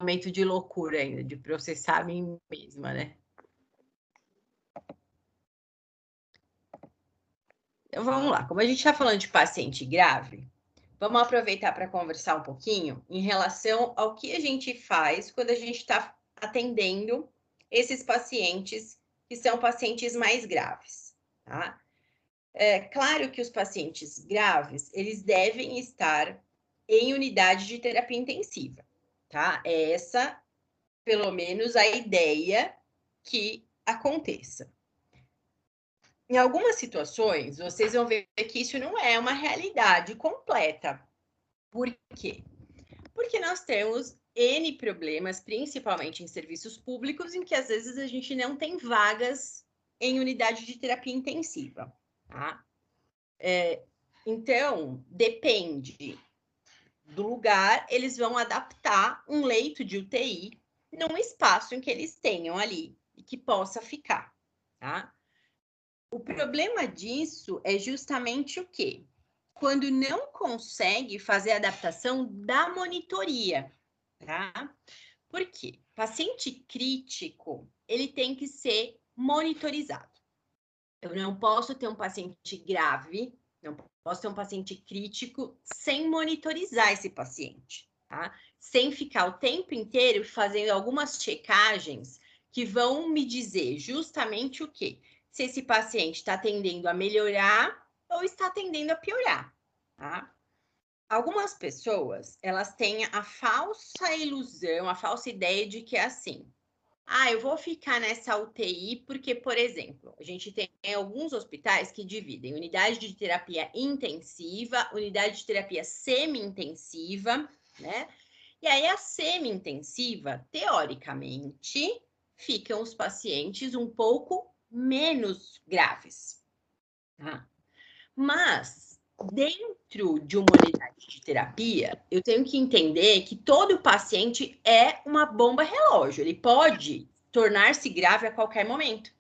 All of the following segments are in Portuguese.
momento de loucura ainda, de processar a mim mesma, né? Então, vamos lá. Como a gente está falando de paciente grave, vamos aproveitar para conversar um pouquinho em relação ao que a gente faz quando a gente está atendendo esses pacientes que são pacientes mais graves, tá? É claro que os pacientes graves, eles devem estar em unidade de terapia intensiva, tá? É essa, pelo menos, a ideia que aconteça. Em algumas situações, vocês vão ver que isso não é uma realidade completa. Por quê? Porque nós temos N problemas, principalmente em serviços públicos, em que às vezes a gente não tem vagas em unidade de terapia intensiva, tá? Então, depende do lugar, eles vão adaptar um leito de UTI num espaço em que eles tenham ali e que possa ficar, tá? O problema disso é justamente o quê? Quando não consegue fazer a adaptação da monitoria, tá? Por quê? Paciente crítico, ele tem que ser monitorizado. Eu não posso ter um paciente grave, não posso ter um paciente crítico sem monitorizar esse paciente, tá? Sem ficar o tempo inteiro fazendo algumas checagens que vão me dizer justamente o quê? Se esse paciente está tendendo a melhorar ou está tendendo a piorar, tá? Algumas pessoas, elas têm a falsa ilusão, a falsa ideia de que é assim. Ah, eu vou ficar nessa UTI porque, por exemplo, a gente tem alguns hospitais que dividem unidade de terapia intensiva, unidade de terapia semi-intensiva, né? E aí, a semi-intensiva, teoricamente, ficam os pacientes um pouco menos graves, tá? Mas, dentro de uma unidade de terapia, eu tenho que entender que todo paciente é uma bomba relógio. Ele pode tornar-se grave a qualquer momento.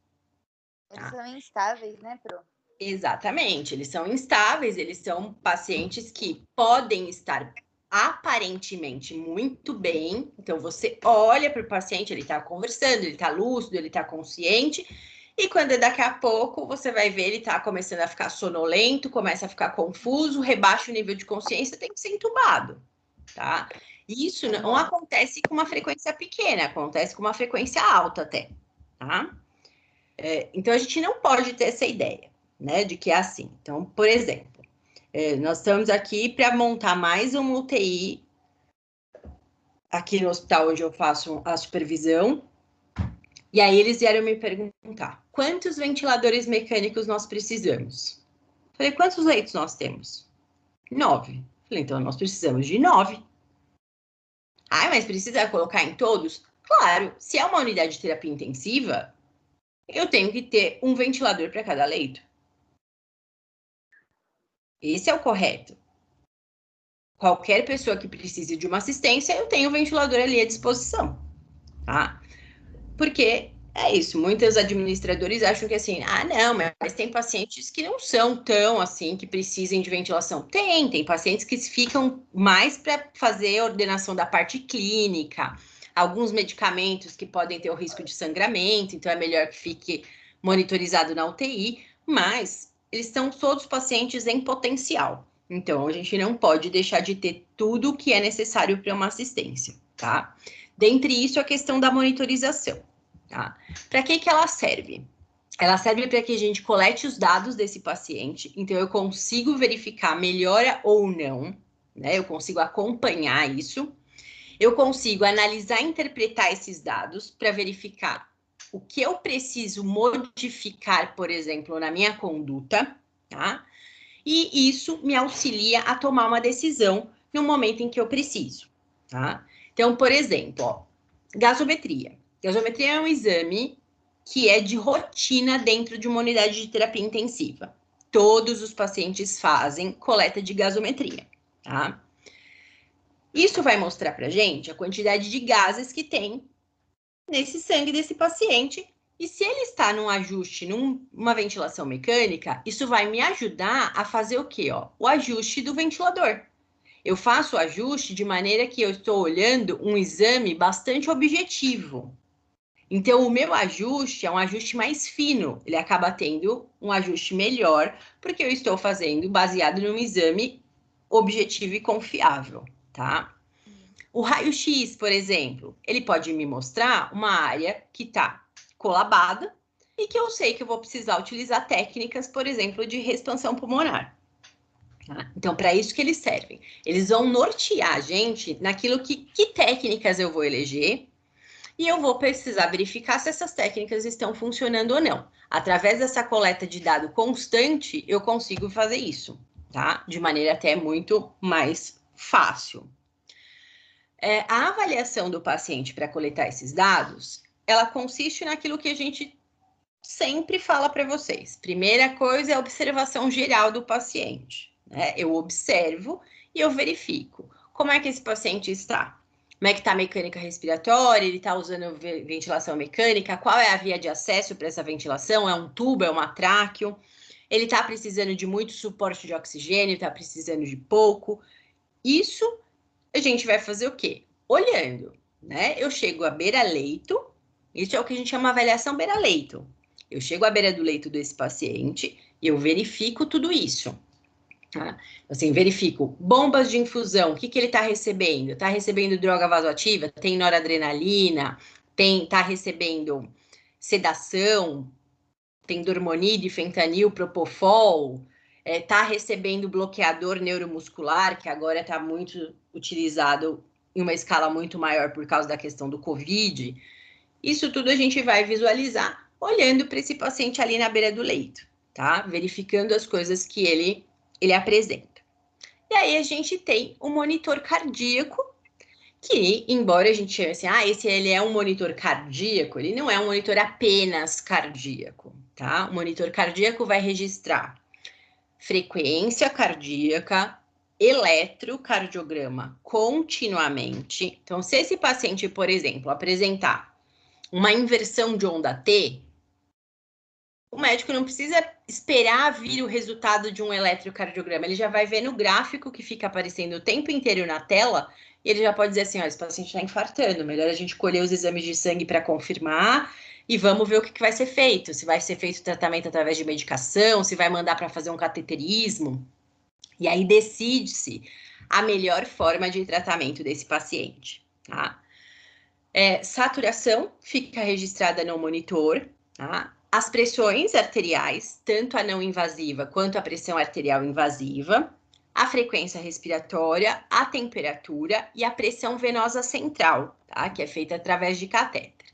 Eles são instáveis, né, Pro? Exatamente. Eles são instáveis, eles são pacientes que podem estar aparentemente muito bem. Então, você olha para o paciente, ele está conversando, ele está lúcido, ele está consciente. E quando daqui a pouco você vai ver, ele tá começando a ficar sonolento, começa a ficar confuso, rebaixa o nível de consciência, tem que ser entubado, tá? Isso não acontece com uma frequência pequena, acontece com uma frequência alta até, tá? Então, a gente não pode ter essa ideia, né, de que é assim. Então, por exemplo, nós estamos aqui para montar mais uma UTI aqui no hospital onde eu faço a supervisão. E aí eles vieram me perguntar, quantos ventiladores mecânicos nós precisamos? Falei, quantos leitos nós temos? 9. Falei, então nós precisamos de 9. Ah, mas precisa colocar em todos? Claro, se é uma unidade de terapia intensiva, eu tenho que ter um ventilador para cada leito. Esse é o correto. Qualquer pessoa que precise de uma assistência, eu tenho um ventilador ali à disposição, tá? Porque é isso, muitos administradores acham que assim, não, mas tem pacientes que não são tão assim, que precisem de ventilação. Tem pacientes que ficam mais para fazer a ordenação da parte clínica, alguns medicamentos que podem ter o risco de sangramento, então é melhor que fique monitorizado na UTI, mas eles são todos pacientes em potencial. Então, a gente não pode deixar de ter tudo o que é necessário para uma assistência, tá? Dentre isso, a questão da monitorização, tá? Para que ela serve? Ela serve para que a gente colete os dados desse paciente, então eu consigo verificar melhora ou não, né? Eu consigo acompanhar isso, eu consigo analisar e interpretar esses dados para verificar o que eu preciso modificar, por exemplo, na minha conduta, tá? E isso me auxilia a tomar uma decisão no momento em que eu preciso, tá? Então, por exemplo, ó, gasometria. Gasometria é um exame que é de rotina dentro de uma unidade de terapia intensiva. Todos os pacientes fazem coleta de gasometria, tá? Isso vai mostrar pra gente a quantidade de gases que tem nesse sangue desse paciente. E se ele está num ajuste, numa ventilação mecânica, isso vai me ajudar a fazer o quê? Ó? O ajuste do ventilador. Eu faço o ajuste de maneira que eu estou olhando um exame bastante objetivo. Então, o meu ajuste é um ajuste mais fino, ele acaba tendo um ajuste melhor, porque eu estou fazendo baseado num exame objetivo e confiável, tá? O raio-x, por exemplo, ele pode me mostrar uma área que está colabada e que eu sei que eu vou precisar utilizar técnicas, por exemplo, de expansão pulmonar. Tá? Então, para isso que eles servem. Eles vão nortear a gente naquilo que técnicas eu vou eleger e eu vou precisar verificar se essas técnicas estão funcionando ou não. Através dessa coleta de dado constante, eu consigo fazer isso, tá? De maneira até muito mais fácil. A avaliação do paciente para coletar esses dados, ela consiste naquilo que a gente sempre fala para vocês. Primeira coisa é a observação geral do paciente, né? Eu observo e eu verifico como é que esse paciente está. Como é que está a mecânica respiratória? Ele está usando ventilação mecânica? Qual é a via de acesso para essa ventilação? É um tubo? É uma tráqueo? Ele está precisando de muito suporte de oxigênio? Está precisando de pouco? Isso a gente vai fazer o quê? Olhando, né? Eu chego à beira-leito, isso é o que a gente chama de avaliação beira-leito. Eu chego à beira do leito desse paciente e eu verifico tudo isso. Tá? Assim, verifico bombas de infusão, o que ele está recebendo? Está recebendo droga vasoativa? Tem noradrenalina? Está recebendo sedação? Tem dormonide, fentanil, propofol? Está recebendo bloqueador neuromuscular, que agora está muito utilizado em uma escala muito maior por causa da questão do Covid. Isso tudo a gente vai visualizar olhando para esse paciente ali na beira do leito, tá? Verificando as coisas que ele apresenta. E aí a gente tem o monitor cardíaco, que, embora a gente chame assim, esse ele é um monitor cardíaco, ele não é um monitor apenas cardíaco, tá? O monitor cardíaco vai registrar frequência cardíaca, eletrocardiograma continuamente. Então, se esse paciente, por exemplo, apresentar uma inversão de onda T, o médico não precisa esperar vir o resultado de um eletrocardiograma, ele já vai ver no gráfico que fica aparecendo o tempo inteiro na tela, e ele já pode dizer assim, esse paciente está infartando, melhor a gente colher os exames de sangue para confirmar, e vamos ver o que vai ser feito, se vai ser feito tratamento através de medicação, se vai mandar para fazer um cateterismo, e aí decide-se a melhor forma de tratamento desse paciente, tá? Saturação fica registrada no monitor, tá? As pressões arteriais, tanto a não invasiva quanto a pressão arterial invasiva, a frequência respiratória, a temperatura e a pressão venosa central, tá? Que é feita através de catéter.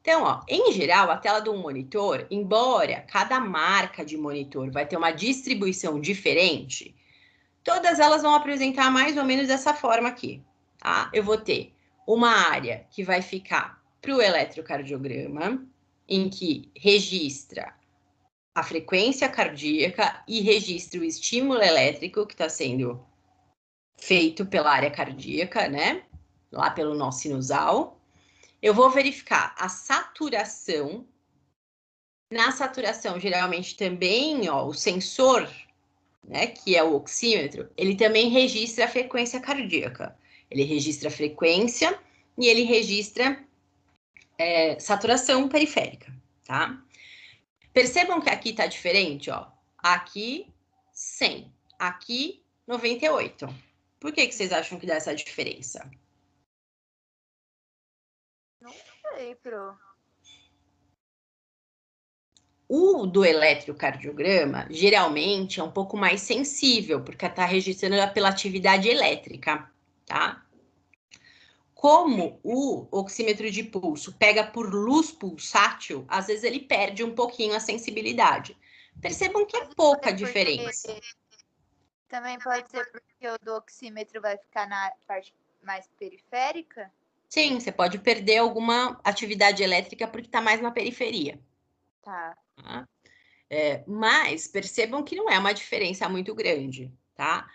Então, em geral, a tela do monitor, embora cada marca de monitor vai ter uma distribuição diferente, todas elas vão apresentar mais ou menos dessa forma aqui, tá? Eu vou ter uma área que vai ficar para o eletrocardiograma, em que registra a frequência cardíaca e registra o estímulo elétrico que está sendo feito pela área cardíaca, né? Lá pelo nó sinusal. Eu vou verificar a saturação. Na saturação, geralmente também, o sensor, né, que é o oxímetro, ele também registra a frequência cardíaca. Ele registra a frequência e ele registra saturação periférica, tá? Percebam que aqui tá diferente, ó. Aqui, 100. Aqui, 98. Por que vocês acham que dá essa diferença? Não sei, Pro. O do eletrocardiograma, geralmente, é um pouco mais sensível, porque está registrando pela atividade elétrica, tá? Como o oxímetro de pulso pega por luz pulsátil, às vezes ele perde um pouquinho a sensibilidade. Percebam que é pouca diferença. Também pode ser porque o do oxímetro vai ficar na parte mais periférica? Sim, você pode perder alguma atividade elétrica porque está mais na periferia. Tá. Mas percebam que não é uma diferença muito grande, tá?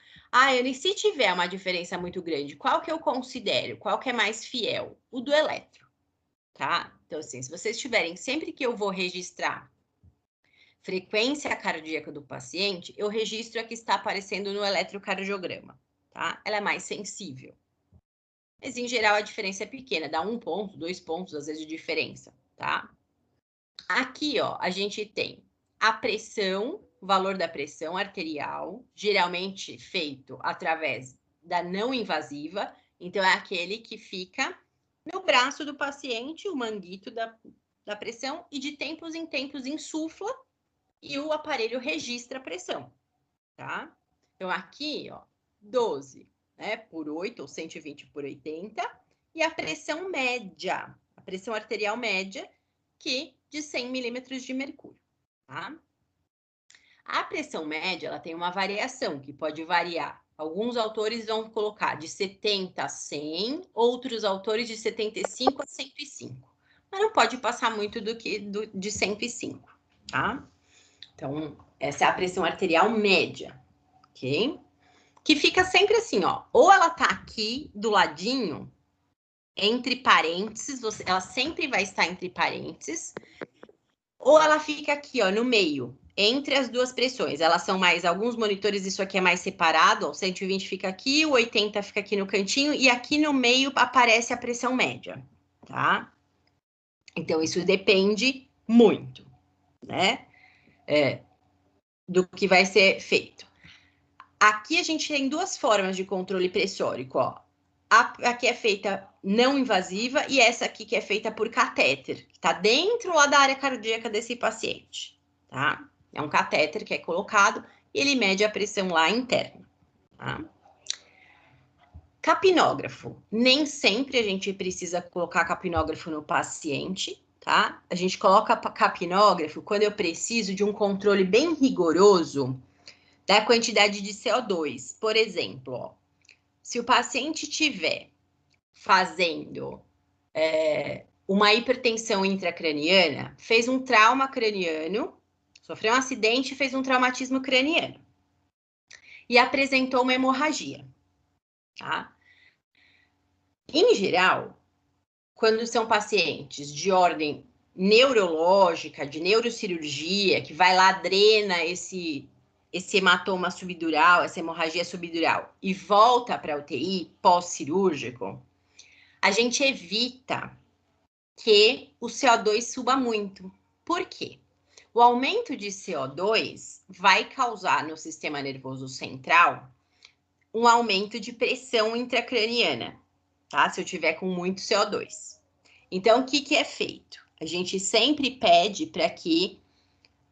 E se tiver uma diferença muito grande, qual que eu considero? Qual que é mais fiel? O do eletro, tá? Então, assim, se vocês tiverem, sempre que eu vou registrar frequência cardíaca do paciente, eu registro a que está aparecendo no eletrocardiograma, tá? Ela é mais sensível. Mas, em geral, a diferença é pequena, dá 1 ponto, 2 pontos, às vezes, de diferença, tá? Aqui, ó, a gente tem a pressão, o valor da pressão arterial, geralmente feito através da não invasiva, então é aquele que fica no braço do paciente, o manguito da pressão, e de tempos em tempos insufla e o aparelho registra a pressão, tá? Então, aqui, ó, 12, né, por 8, ou 120 por 80, e a pressão média, a pressão arterial média, que de 100 milímetros de mercúrio, tá? A pressão média, ela tem uma variação, que pode variar. Alguns autores vão colocar de 70 a 100, outros autores de 75 a 105. Mas não pode passar muito de 105, tá? Então, essa é a pressão arterial média, ok? Que fica sempre assim, ó. Ou ela tá aqui do ladinho, entre parênteses, ela sempre vai estar entre parênteses, ou ela fica aqui, ó, no meio, entre as duas pressões. Elas são mais, alguns monitores, isso aqui é mais separado, ó, o 120 fica aqui, o 80 fica aqui no cantinho, e aqui no meio aparece a pressão média, tá? Então, isso depende muito, né? Do que vai ser feito. Aqui a gente tem duas formas de controle pressórico, ó. Aqui é feita não invasiva e essa aqui que é feita por catéter, que tá dentro lá da área cardíaca desse paciente, tá? É um catéter que é colocado e ele mede a pressão lá interna, tá? Capnógrafo. Nem sempre a gente precisa colocar capnógrafo no paciente, tá? A gente coloca capnógrafo quando eu preciso de um controle bem rigoroso da quantidade de CO2. Por exemplo, ó, se o paciente tiver fazendo uma hipertensão intracraniana, fez um trauma craniano, sofreu um acidente e fez um traumatismo craniano, e apresentou uma hemorragia, tá? Em geral, quando são pacientes de ordem neurológica, de neurocirurgia, que vai lá, drena esse hematoma subdural, essa hemorragia subdural, e volta para a UTI pós-cirúrgico, a gente evita que o CO2 suba muito. Por quê? O aumento de CO2 vai causar no sistema nervoso central um aumento de pressão intracraniana, tá? Se eu tiver com muito CO2. Então, o que é feito? A gente sempre pede para que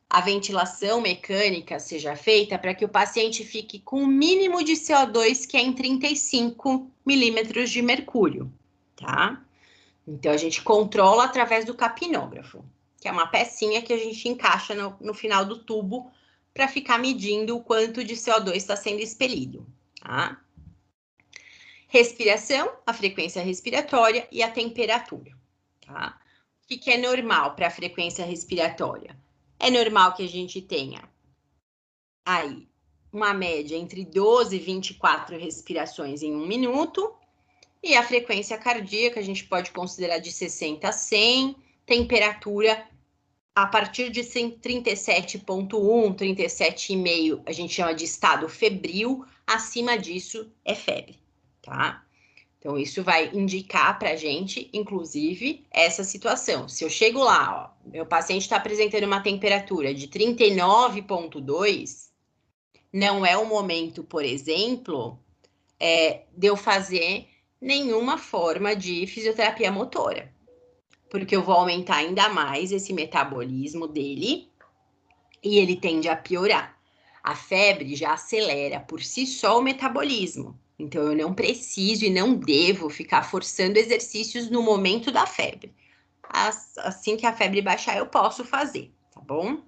a ventilação mecânica seja feita para que o paciente fique com o mínimo de CO2, que é em 35 milímetros de mercúrio, tá? Então, a gente controla através do capnógrafo, que é uma pecinha que a gente encaixa no final do tubo para ficar medindo o quanto de CO2 está sendo expelido, tá? Respiração, a frequência respiratória e a temperatura, tá? O que é normal para a frequência respiratória? É normal que a gente tenha aí uma média entre 12 e 24 respirações em 1 minuto, e a frequência cardíaca a gente pode considerar de 60 a 100, temperatura a partir de 37,1, 37,5, a gente chama de estado febril, acima disso é febre, tá? Então, isso vai indicar para a gente, inclusive, essa situação. Se eu chego lá, ó, meu paciente está apresentando uma temperatura de 39,2, não é o momento, por exemplo, de eu fazer nenhuma forma de fisioterapia motora, porque eu vou aumentar ainda mais esse metabolismo dele e ele tende a piorar. A febre já acelera por si só o metabolismo. Então, eu não preciso e não devo ficar forçando exercícios no momento da febre. Assim que a febre baixar, eu posso fazer, tá bom?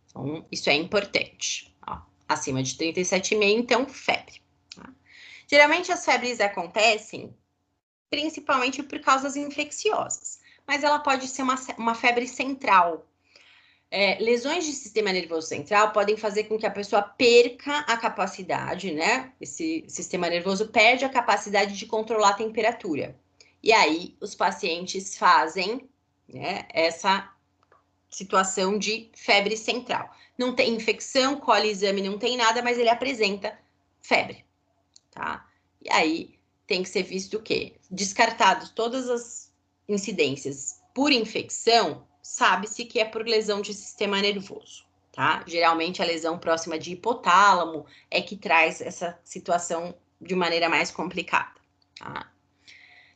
Então, isso é importante. Ó, acima de 37,5, então, febre. Tá? Geralmente, as febres acontecem principalmente por causas infecciosas, mas ela pode ser uma febre central. Lesões de sistema nervoso central podem fazer com que a pessoa perca a capacidade, né? Esse sistema nervoso perde a capacidade de controlar a temperatura. E aí, os pacientes fazem, né, essa situação de febre central. Não tem infecção, colhe exame, não tem nada, mas ele apresenta febre, tá? E aí tem que ser visto o quê? Descartados todas as incidências por infecção, sabe-se que é por lesão de sistema nervoso, tá? Geralmente a lesão próxima de hipotálamo é que traz essa situação de maneira mais complicada, tá?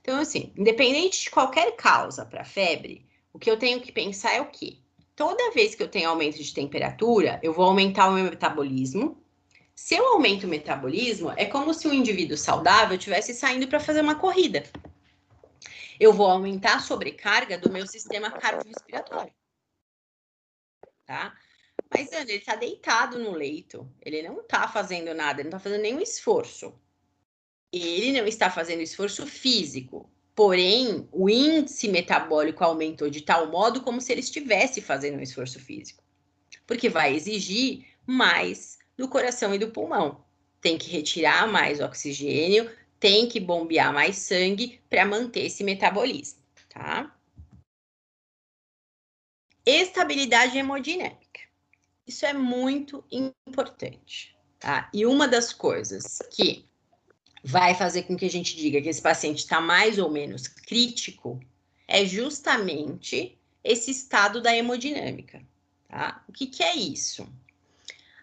Então, assim, independente de qualquer causa para febre, o que eu tenho que pensar é o quê? Toda vez que eu tenho aumento de temperatura, eu vou aumentar o meu metabolismo. Se eu aumento o metabolismo, é como se um indivíduo saudável estivesse saindo para fazer uma corrida. Eu vou aumentar a sobrecarga do meu sistema cardiorrespiratório, tá? Mas, Ana, ele tá deitado no leito, ele não tá fazendo nada, ele não tá fazendo nenhum esforço. Ele não está fazendo esforço físico, porém, o índice metabólico aumentou de tal modo como se ele estivesse fazendo um esforço físico, porque vai exigir mais do coração e do pulmão. Tem que retirar mais oxigênio, tem que bombear mais sangue para manter esse metabolismo, tá? Estabilidade hemodinâmica. Isso é muito importante, tá? E uma das coisas que vai fazer com que a gente diga que esse paciente está mais ou menos crítico é justamente esse estado da hemodinâmica, tá? O que é isso?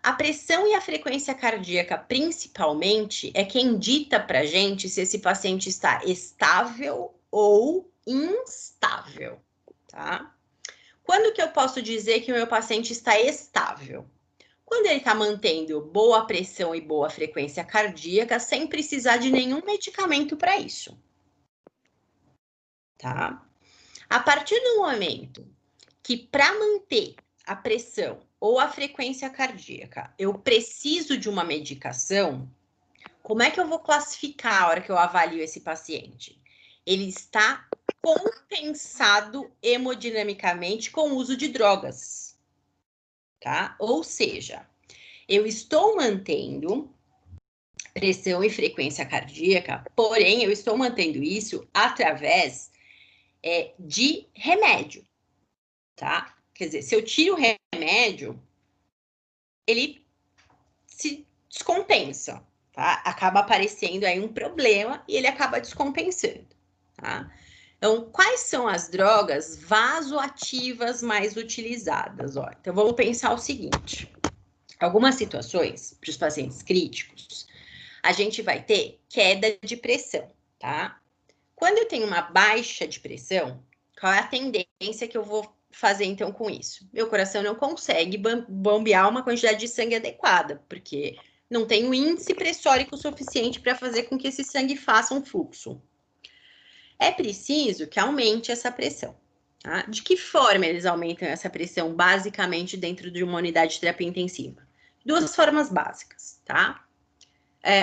A pressão e a frequência cardíaca, principalmente, é quem dita pra gente se esse paciente está estável ou instável, tá? Quando que eu posso dizer que o meu paciente está estável? Quando ele está mantendo boa pressão e boa frequência cardíaca, sem precisar de nenhum medicamento para isso, tá? A partir do momento que para manter a pressão ou a frequência cardíaca eu preciso de uma medicação, como é que eu vou classificar a hora que eu avalio esse paciente? Ele está compensado hemodinamicamente com o uso de drogas, tá? Ou seja, eu estou mantendo pressão e frequência cardíaca, porém eu estou mantendo isso através de remédio, tá? Quer dizer, se eu tiro o remédio, ele se descompensa, tá? Acaba aparecendo aí um problema e ele acaba descompensando, tá? Então, quais são as drogas vasoativas mais utilizadas? Ó, então, vamos pensar o seguinte. Algumas situações, para os pacientes críticos, a gente vai ter queda de pressão, tá? Quando eu tenho uma baixa de pressão, qual é a tendência que eu vou fazer então com isso? Meu coração não consegue bombear uma quantidade de sangue adequada, porque não tem o índice pressórico suficiente para fazer com que esse sangue faça um fluxo. É preciso que aumente essa pressão. Tá? De que forma eles aumentam essa pressão, basicamente, dentro de uma unidade de terapia intensiva? Duas formas básicas, tá?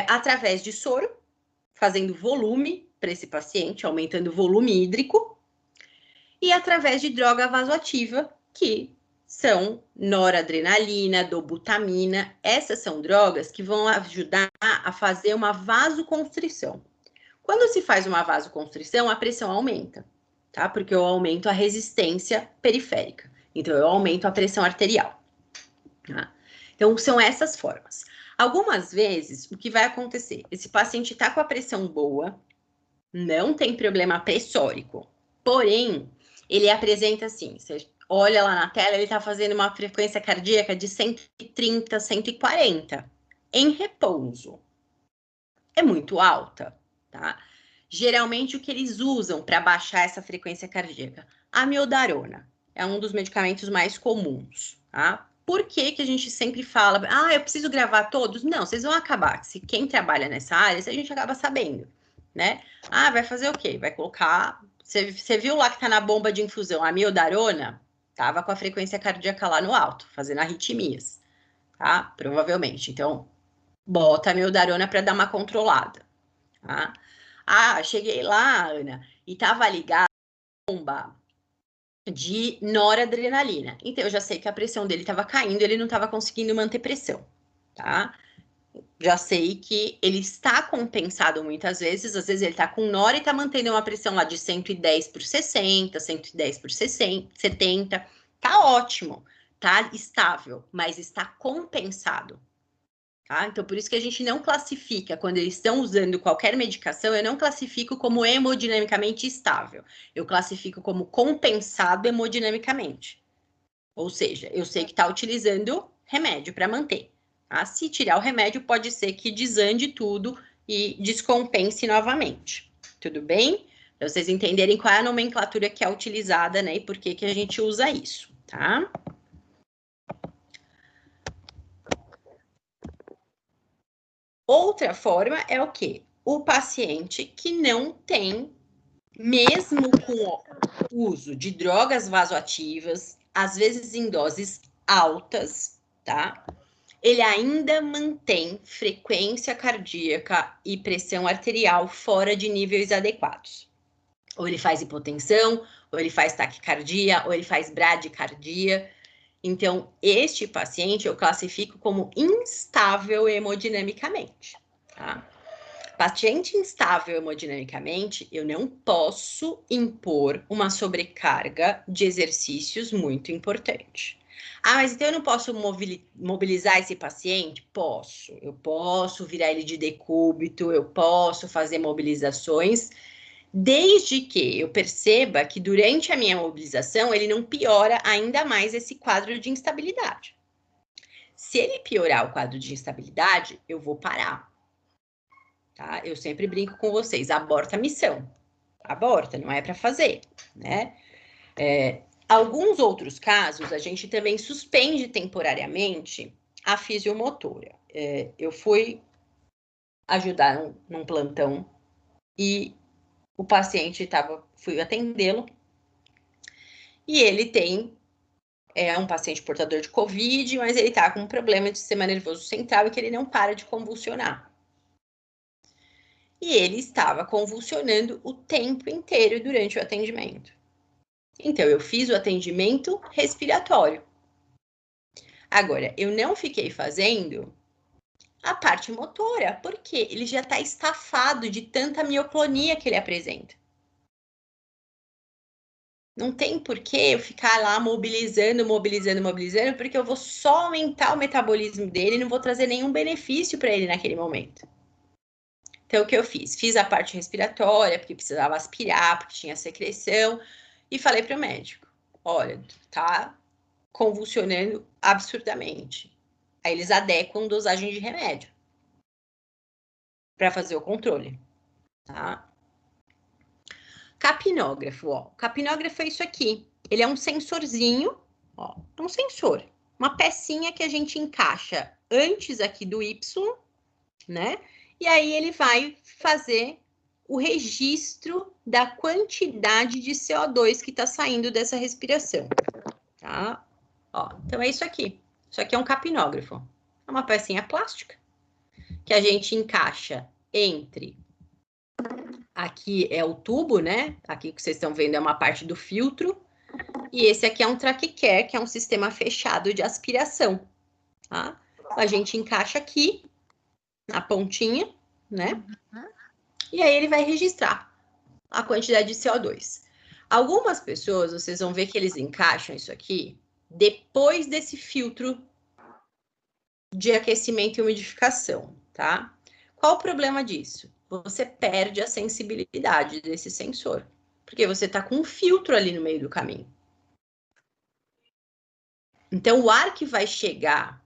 Através de soro, fazendo volume para esse paciente, aumentando o volume hídrico, e através de droga vasoativa, que são noradrenalina, dobutamina. Essas são drogas que vão ajudar a fazer uma vasoconstrição. Quando se faz uma vasoconstrição, a pressão aumenta, tá? Porque eu aumento a resistência periférica. Então, eu aumento a pressão arterial. Tá? Então, são essas formas. Algumas vezes, o que vai acontecer? Esse paciente está com a pressão boa, não tem problema pressórico, porém, ele apresenta assim, você olha lá na tela, ele está fazendo uma frequência cardíaca de 130, 140, em repouso. É muito alta, tá? Geralmente, o que eles usam para baixar essa frequência cardíaca? Amiodarona. É um dos medicamentos mais comuns, tá? Por que que a gente sempre fala, eu preciso gravar todos? Não, vocês vão acabar. Se quem trabalha nessa área, a gente acaba sabendo, né? Vai fazer o quê? Vai colocar... Você viu lá que tá na bomba de infusão, a amiodarona? Tava com a frequência cardíaca lá no alto, fazendo arritmias, tá? Provavelmente. Então, bota a amiodarona para dar uma controlada, tá? Cheguei lá, Ana, e tava ligada a bomba de noradrenalina. Então, eu já sei que a pressão dele estava caindo, ele não estava conseguindo manter pressão, tá? Já sei que ele está compensado muitas vezes, às vezes ele está com nora e está mantendo uma pressão lá de 110 por 60, 110 por 60, 70, tá ótimo, tá estável, mas está compensado, Tá? Então, por isso que a gente não classifica, quando eles estão usando qualquer medicação, eu não classifico como hemodinamicamente estável. Eu classifico como compensado hemodinamicamente. Ou seja, eu sei que está utilizando remédio para manter. Tá? Se tirar o remédio, pode ser que desande tudo e descompense novamente. Tudo bem? Para vocês entenderem qual é a nomenclatura que é utilizada, né? E por que a gente usa isso, tá? Outra forma é o quê? O paciente que não tem, mesmo com o uso de drogas vasoativas, às vezes em doses altas, tá? Ele ainda mantém frequência cardíaca e pressão arterial fora de níveis adequados. Ou ele faz hipotensão, ou ele faz taquicardia, ou ele faz bradicardia. Então, este paciente eu classifico como instável hemodinamicamente, tá? Paciente instável hemodinamicamente, eu não posso impor uma sobrecarga de exercícios muito importante. Ah, mas então eu não posso mobilizar esse paciente? Posso. Eu posso virar ele de decúbito, eu posso fazer mobilizações, desde que eu perceba que durante a minha mobilização ele não piora ainda mais esse quadro de instabilidade. Se ele piorar o quadro de instabilidade, eu vou parar. Tá? Eu sempre brinco com vocês, aborta a missão. Aborta, não é para fazer, né? Alguns outros casos, a gente também suspende temporariamente a fisiomotora. Eu fui ajudar num plantão e o paciente fui atendê-lo e ele é um paciente portador de Covid, mas ele tá com um problema de sistema nervoso central e que ele não para de convulsionar. E ele estava convulsionando o tempo inteiro durante o atendimento. Então, eu fiz o atendimento respiratório. Agora, eu não fiquei fazendo a parte motora, porque ele já está estafado de tanta mioclonia que ele apresenta. Não tem por que eu ficar lá mobilizando, porque eu vou só aumentar o metabolismo dele e não vou trazer nenhum benefício para ele naquele momento. Então, o que eu fiz? Fiz a parte respiratória, porque precisava aspirar, porque tinha secreção, e falei para o médico: olha, tá convulsionando absurdamente. Aí eles adequam dosagem de remédio para fazer o controle, tá? Capnógrafo, ó. Capnógrafo é isso aqui. Ele é um sensorzinho, ó, um sensor, uma pecinha que a gente encaixa antes aqui do Y, né? E aí ele vai fazer o registro da quantidade de CO2 que está saindo dessa respiração, tá? Ó, então é isso aqui. Isso aqui é um capnógrafo. É uma pecinha plástica que a gente encaixa entre. Aqui é o tubo, né? Aqui que vocês estão vendo é uma parte do filtro. E esse aqui é um traquecare, que é um sistema fechado de aspiração, tá? A gente encaixa aqui na pontinha, né? E aí ele vai registrar a quantidade de CO2. Algumas pessoas, vocês vão ver que eles encaixam isso aqui depois desse filtro de aquecimento e umidificação, tá? Qual o problema disso? Você perde a sensibilidade desse sensor, porque você está com um filtro ali no meio do caminho. Então, o ar que vai chegar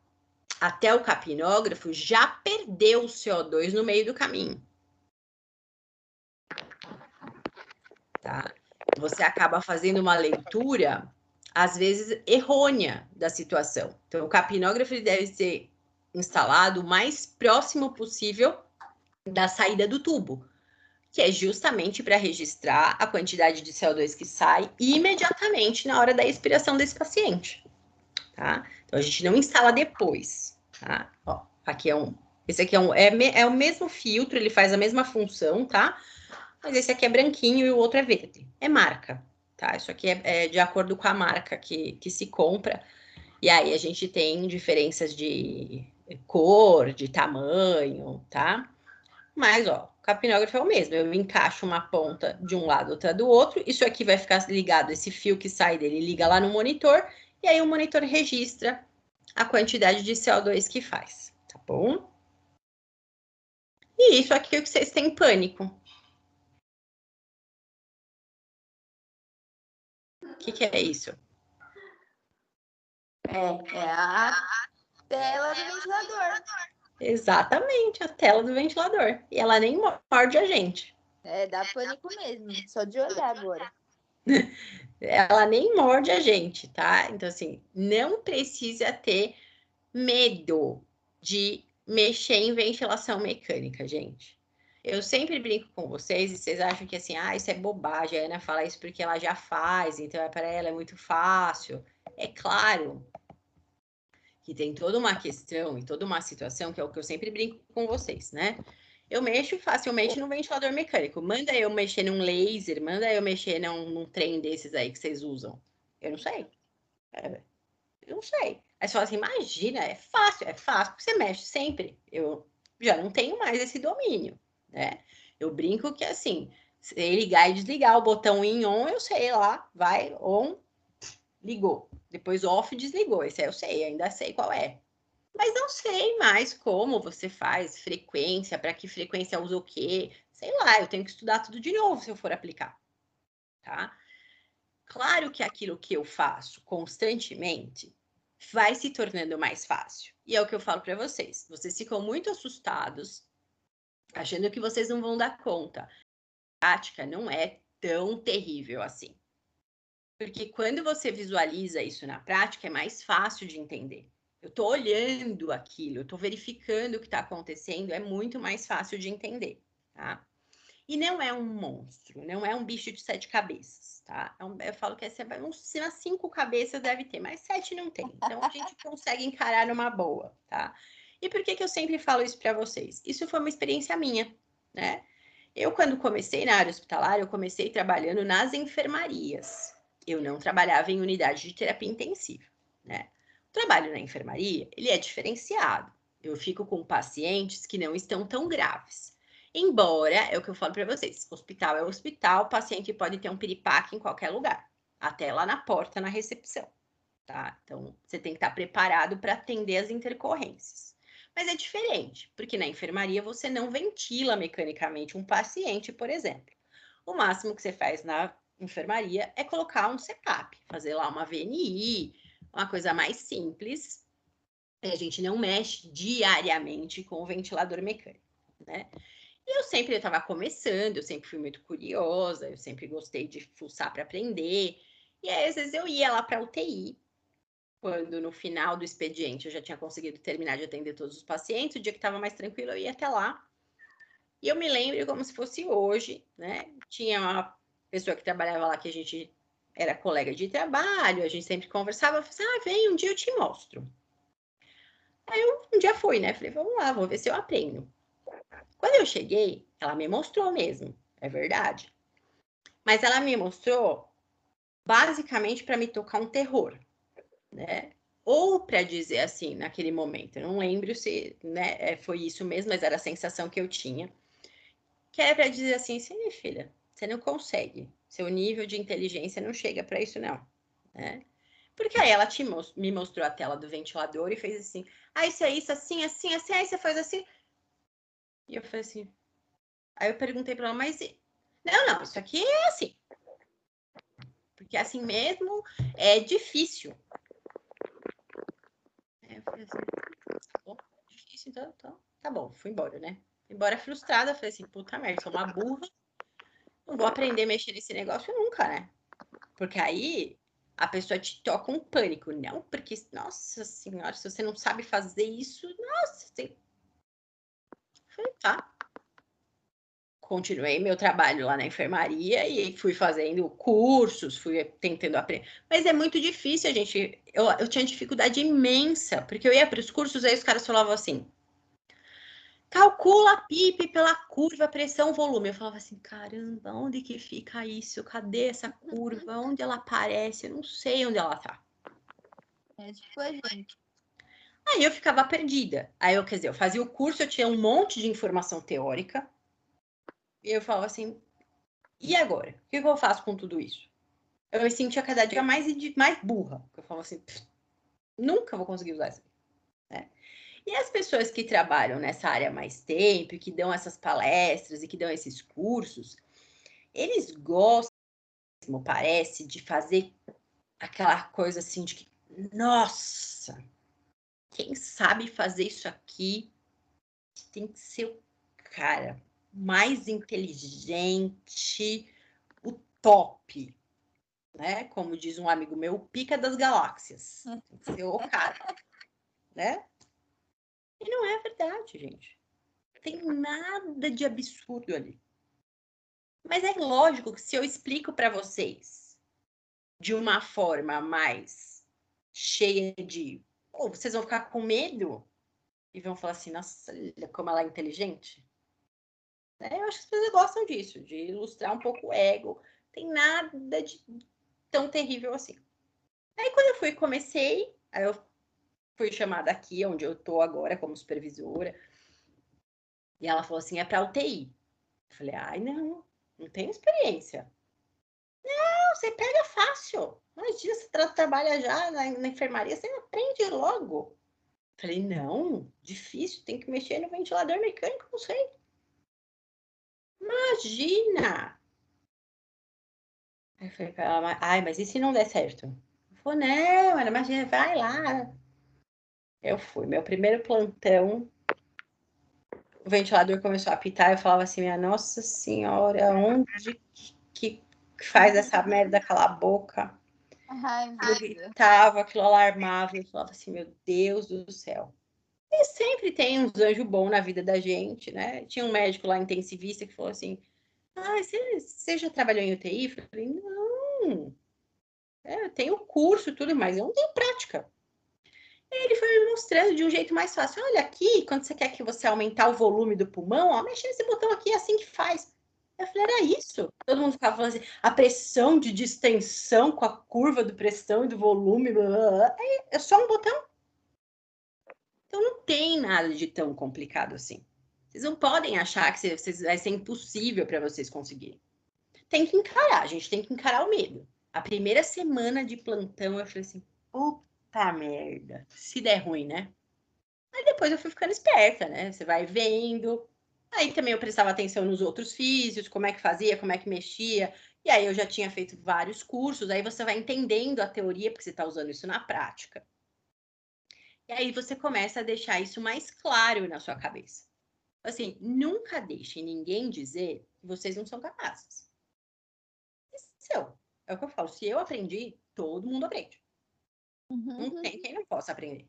até o capnógrafo já perdeu o CO2 no meio do caminho. Tá? Você acaba fazendo uma leitura, às vezes, errônea da situação. Então, o capnógrafo ele deve ser instalado o mais próximo possível da saída do tubo, que é justamente para registrar a quantidade de CO2 que sai imediatamente na hora da expiração desse paciente, tá? Então, a gente não instala depois, tá? Ó, aqui esse aqui é o mesmo filtro, ele faz a mesma função, tá? Mas esse aqui é branquinho e o outro é verde. É marca, tá? Isso aqui é de acordo com a marca que se compra. E aí a gente tem diferenças de cor, de tamanho, tá? Mas, ó, o capnógrafo é o mesmo. Eu encaixo uma ponta de um lado, outra do outro. Isso aqui vai ficar ligado, esse fio que sai dele liga lá no monitor. E aí o monitor registra a quantidade de CO2 que faz, tá bom? E isso aqui é o que vocês têm pânico. O que é isso? É a tela do ventilador. Exatamente, a tela do ventilador. E ela nem morde a gente. Dá pânico mesmo, só de olhar agora. Ela nem morde a gente, tá? Então, assim, não precisa ter medo de mexer em ventilação mecânica, gente. Eu sempre brinco com vocês e vocês acham que assim, isso é bobagem. A Ana fala isso porque ela já faz, então para ela é muito fácil. É claro que tem toda uma questão e toda uma situação que é o que eu sempre brinco com vocês, né? Eu mexo facilmente no ventilador mecânico. Manda eu mexer num laser, manda eu mexer num trem desses aí que vocês usam. Eu não sei. Eu não sei. Aí você fala assim, imagina, é fácil, porque você mexe sempre. Eu já não tenho mais esse domínio, né? Eu brinco que assim, se ligar e desligar o botão em on, eu sei lá, vai, on, ligou. Depois off, desligou. Esse aí eu sei, ainda sei qual é. Mas não sei mais como você faz, frequência, para que frequência usa o quê. Sei lá, eu tenho que estudar tudo de novo se eu for aplicar, tá? Claro que aquilo que eu faço constantemente vai se tornando mais fácil. E é o que eu falo para vocês. Vocês ficam muito assustados, achando que vocês não vão dar conta. A prática não é tão terrível assim. Porque quando você visualiza isso na prática, é mais fácil de entender. Eu estou olhando aquilo, eu estou verificando o que está acontecendo, é muito mais fácil de entender, tá? E não é um monstro, não é um bicho de 7 cabeças, tá? Eu falo que umas 5 cabeças deve ter, mas 7 não tem. Então a gente consegue encarar numa boa, tá? E por que eu sempre falo isso para vocês? Isso foi uma experiência minha, né? Eu, quando comecei na área hospitalar, eu comecei trabalhando nas enfermarias. Eu não trabalhava em unidade de terapia intensiva, né? O trabalho na enfermaria, ele é diferenciado. Eu fico com pacientes que não estão tão graves. Embora, é o que eu falo para vocês, hospital é hospital, paciente pode ter um piripaque em qualquer lugar, até lá na porta, na recepção, tá? Então, você tem que estar preparado para atender as intercorrências. Mas é diferente, porque na enfermaria você não ventila mecanicamente um paciente, por exemplo. O máximo que você faz na enfermaria é colocar um CPAP, fazer lá uma VNI, uma coisa mais simples. E a gente não mexe diariamente com o ventilador mecânico, né? E eu sempre estava começando, eu sempre fui muito curiosa, eu sempre gostei de fuçar para aprender. E aí, às vezes, eu ia lá para a UTI, quando no final do expediente eu já tinha conseguido terminar de atender todos os pacientes, o dia que estava mais tranquilo, eu ia até lá. E eu me lembro como se fosse hoje, né? Tinha uma pessoa que trabalhava lá que a gente era colega de trabalho, a gente sempre conversava, eu falei assim, vem, um dia eu te mostro. Aí eu um dia fui, né? Falei, vamos lá, vou ver se eu aprendo. Quando eu cheguei, ela me mostrou mesmo, é verdade. Mas ela me mostrou basicamente para me tocar um terror, né? Ou para dizer assim, naquele momento, eu não lembro se né, foi isso mesmo, mas era a sensação que eu tinha, que era para dizer assim, sim, minha filha, você não consegue, seu nível de inteligência não chega para isso não, né? Porque aí ela me mostrou a tela do ventilador e fez assim, isso é isso, assim, assim, assim, aí você faz assim. E eu falei assim, aí eu perguntei para ela, mas não, isso aqui é assim. Porque assim mesmo é difícil. Eu falei assim, tá bom, difícil, então tá bom, fui embora, né? Fui embora frustrada, falei assim, puta merda, sou uma burra, não vou aprender a mexer nesse negócio nunca, né? Porque aí a pessoa te toca um pânico, não, porque, nossa senhora, se você não sabe fazer isso, nossa, tem... Falei, tá. Continuei meu trabalho lá na enfermaria e fui fazendo cursos, fui tentando aprender. Mas é muito difícil, a gente. Eu tinha dificuldade imensa, porque eu ia para os cursos, aí os caras falavam assim: calcula a PIP pela curva, pressão, volume. Eu falava assim: caramba, onde que fica isso? Cadê essa curva? Onde ela aparece? Eu não sei onde ela tá. É tipo a gente. Aí eu ficava perdida. Aí eu, quer dizer, eu fazia o curso, eu tinha um monte de informação teórica, e eu falava assim: e agora? O que eu faço com tudo isso? Eu me sentia cada dia mais burra. Eu falava assim, nunca vou conseguir usar isso. Né? E as pessoas que trabalham nessa área há mais tempo, que dão essas palestras e que dão esses cursos, eles gostam, parece, de fazer aquela coisa assim de que, nossa, quem sabe fazer isso aqui tem que ser o cara mais inteligente, o top, né? Como diz um amigo meu, o pica das galáxias. Tem que ser o cara, né? E não é verdade, gente. Não tem nada de absurdo ali. Mas é lógico que se eu explico para vocês de uma forma mais cheia de... Oh, vocês vão ficar com medo e vão falar assim, nossa, olha como ela é inteligente. Eu acho que as pessoas gostam disso, de ilustrar um pouco o ego. Tem nada de tão terrível assim. Aí quando eu comecei, aí eu fui chamada aqui, onde eu tô agora, como supervisora. E ela falou assim, é para UTI. Eu falei, ai, não tenho experiência. Não, você pega fácil. Imagina, você trabalha já na enfermaria, você aprende logo. Eu falei, não, difícil, tem que mexer no ventilador mecânico, não sei. Imagina! Aí eu falei pra ela, ai, mas e se não der certo? Ela falou, não, Ana, imagina, vai lá. Eu fui, meu primeiro plantão, o ventilador começou a apitar, eu falava assim, minha nossa senhora, onde que faz essa merda calar a boca? Ai, Eu gritava, aquilo alarmava, eu falava assim, meu Deus do céu. E sempre tem uns anjos bons na vida da gente, né? Tinha um médico lá intensivista que falou assim, ah, você já trabalhou em UTI? Eu falei, não, eu tenho curso, tudo, mas eu não tenho prática. Ele foi me mostrando de um jeito mais fácil. Olha aqui, quando você quer que você aumentar o volume do pulmão, ó, mexe nesse botão aqui, é assim que faz. Eu falei, era isso? Todo mundo ficava falando assim, a pressão de distensão com a curva de pressão e do volume, blá, blá, blá. É só um botão. Então não tem nada de tão complicado assim. Vocês não podem achar que vai ser impossível para vocês conseguirem. Tem que encarar, a gente tem que encarar o medo. A primeira semana de plantão, eu falei assim, puta merda, se der ruim, né? Aí depois eu fui ficando esperta, né? Você vai vendo. Aí também eu prestava atenção nos outros físios, como é que fazia, como é que mexia. E aí eu já tinha feito vários cursos, aí você vai entendendo a teoria, porque você está usando isso na prática. E aí você começa a deixar isso mais claro na sua cabeça. Assim, nunca deixe ninguém dizer que vocês não são capazes. Seu. É o que eu falo. Se eu aprendi, todo mundo aprende. Não tem quem não possa aprender.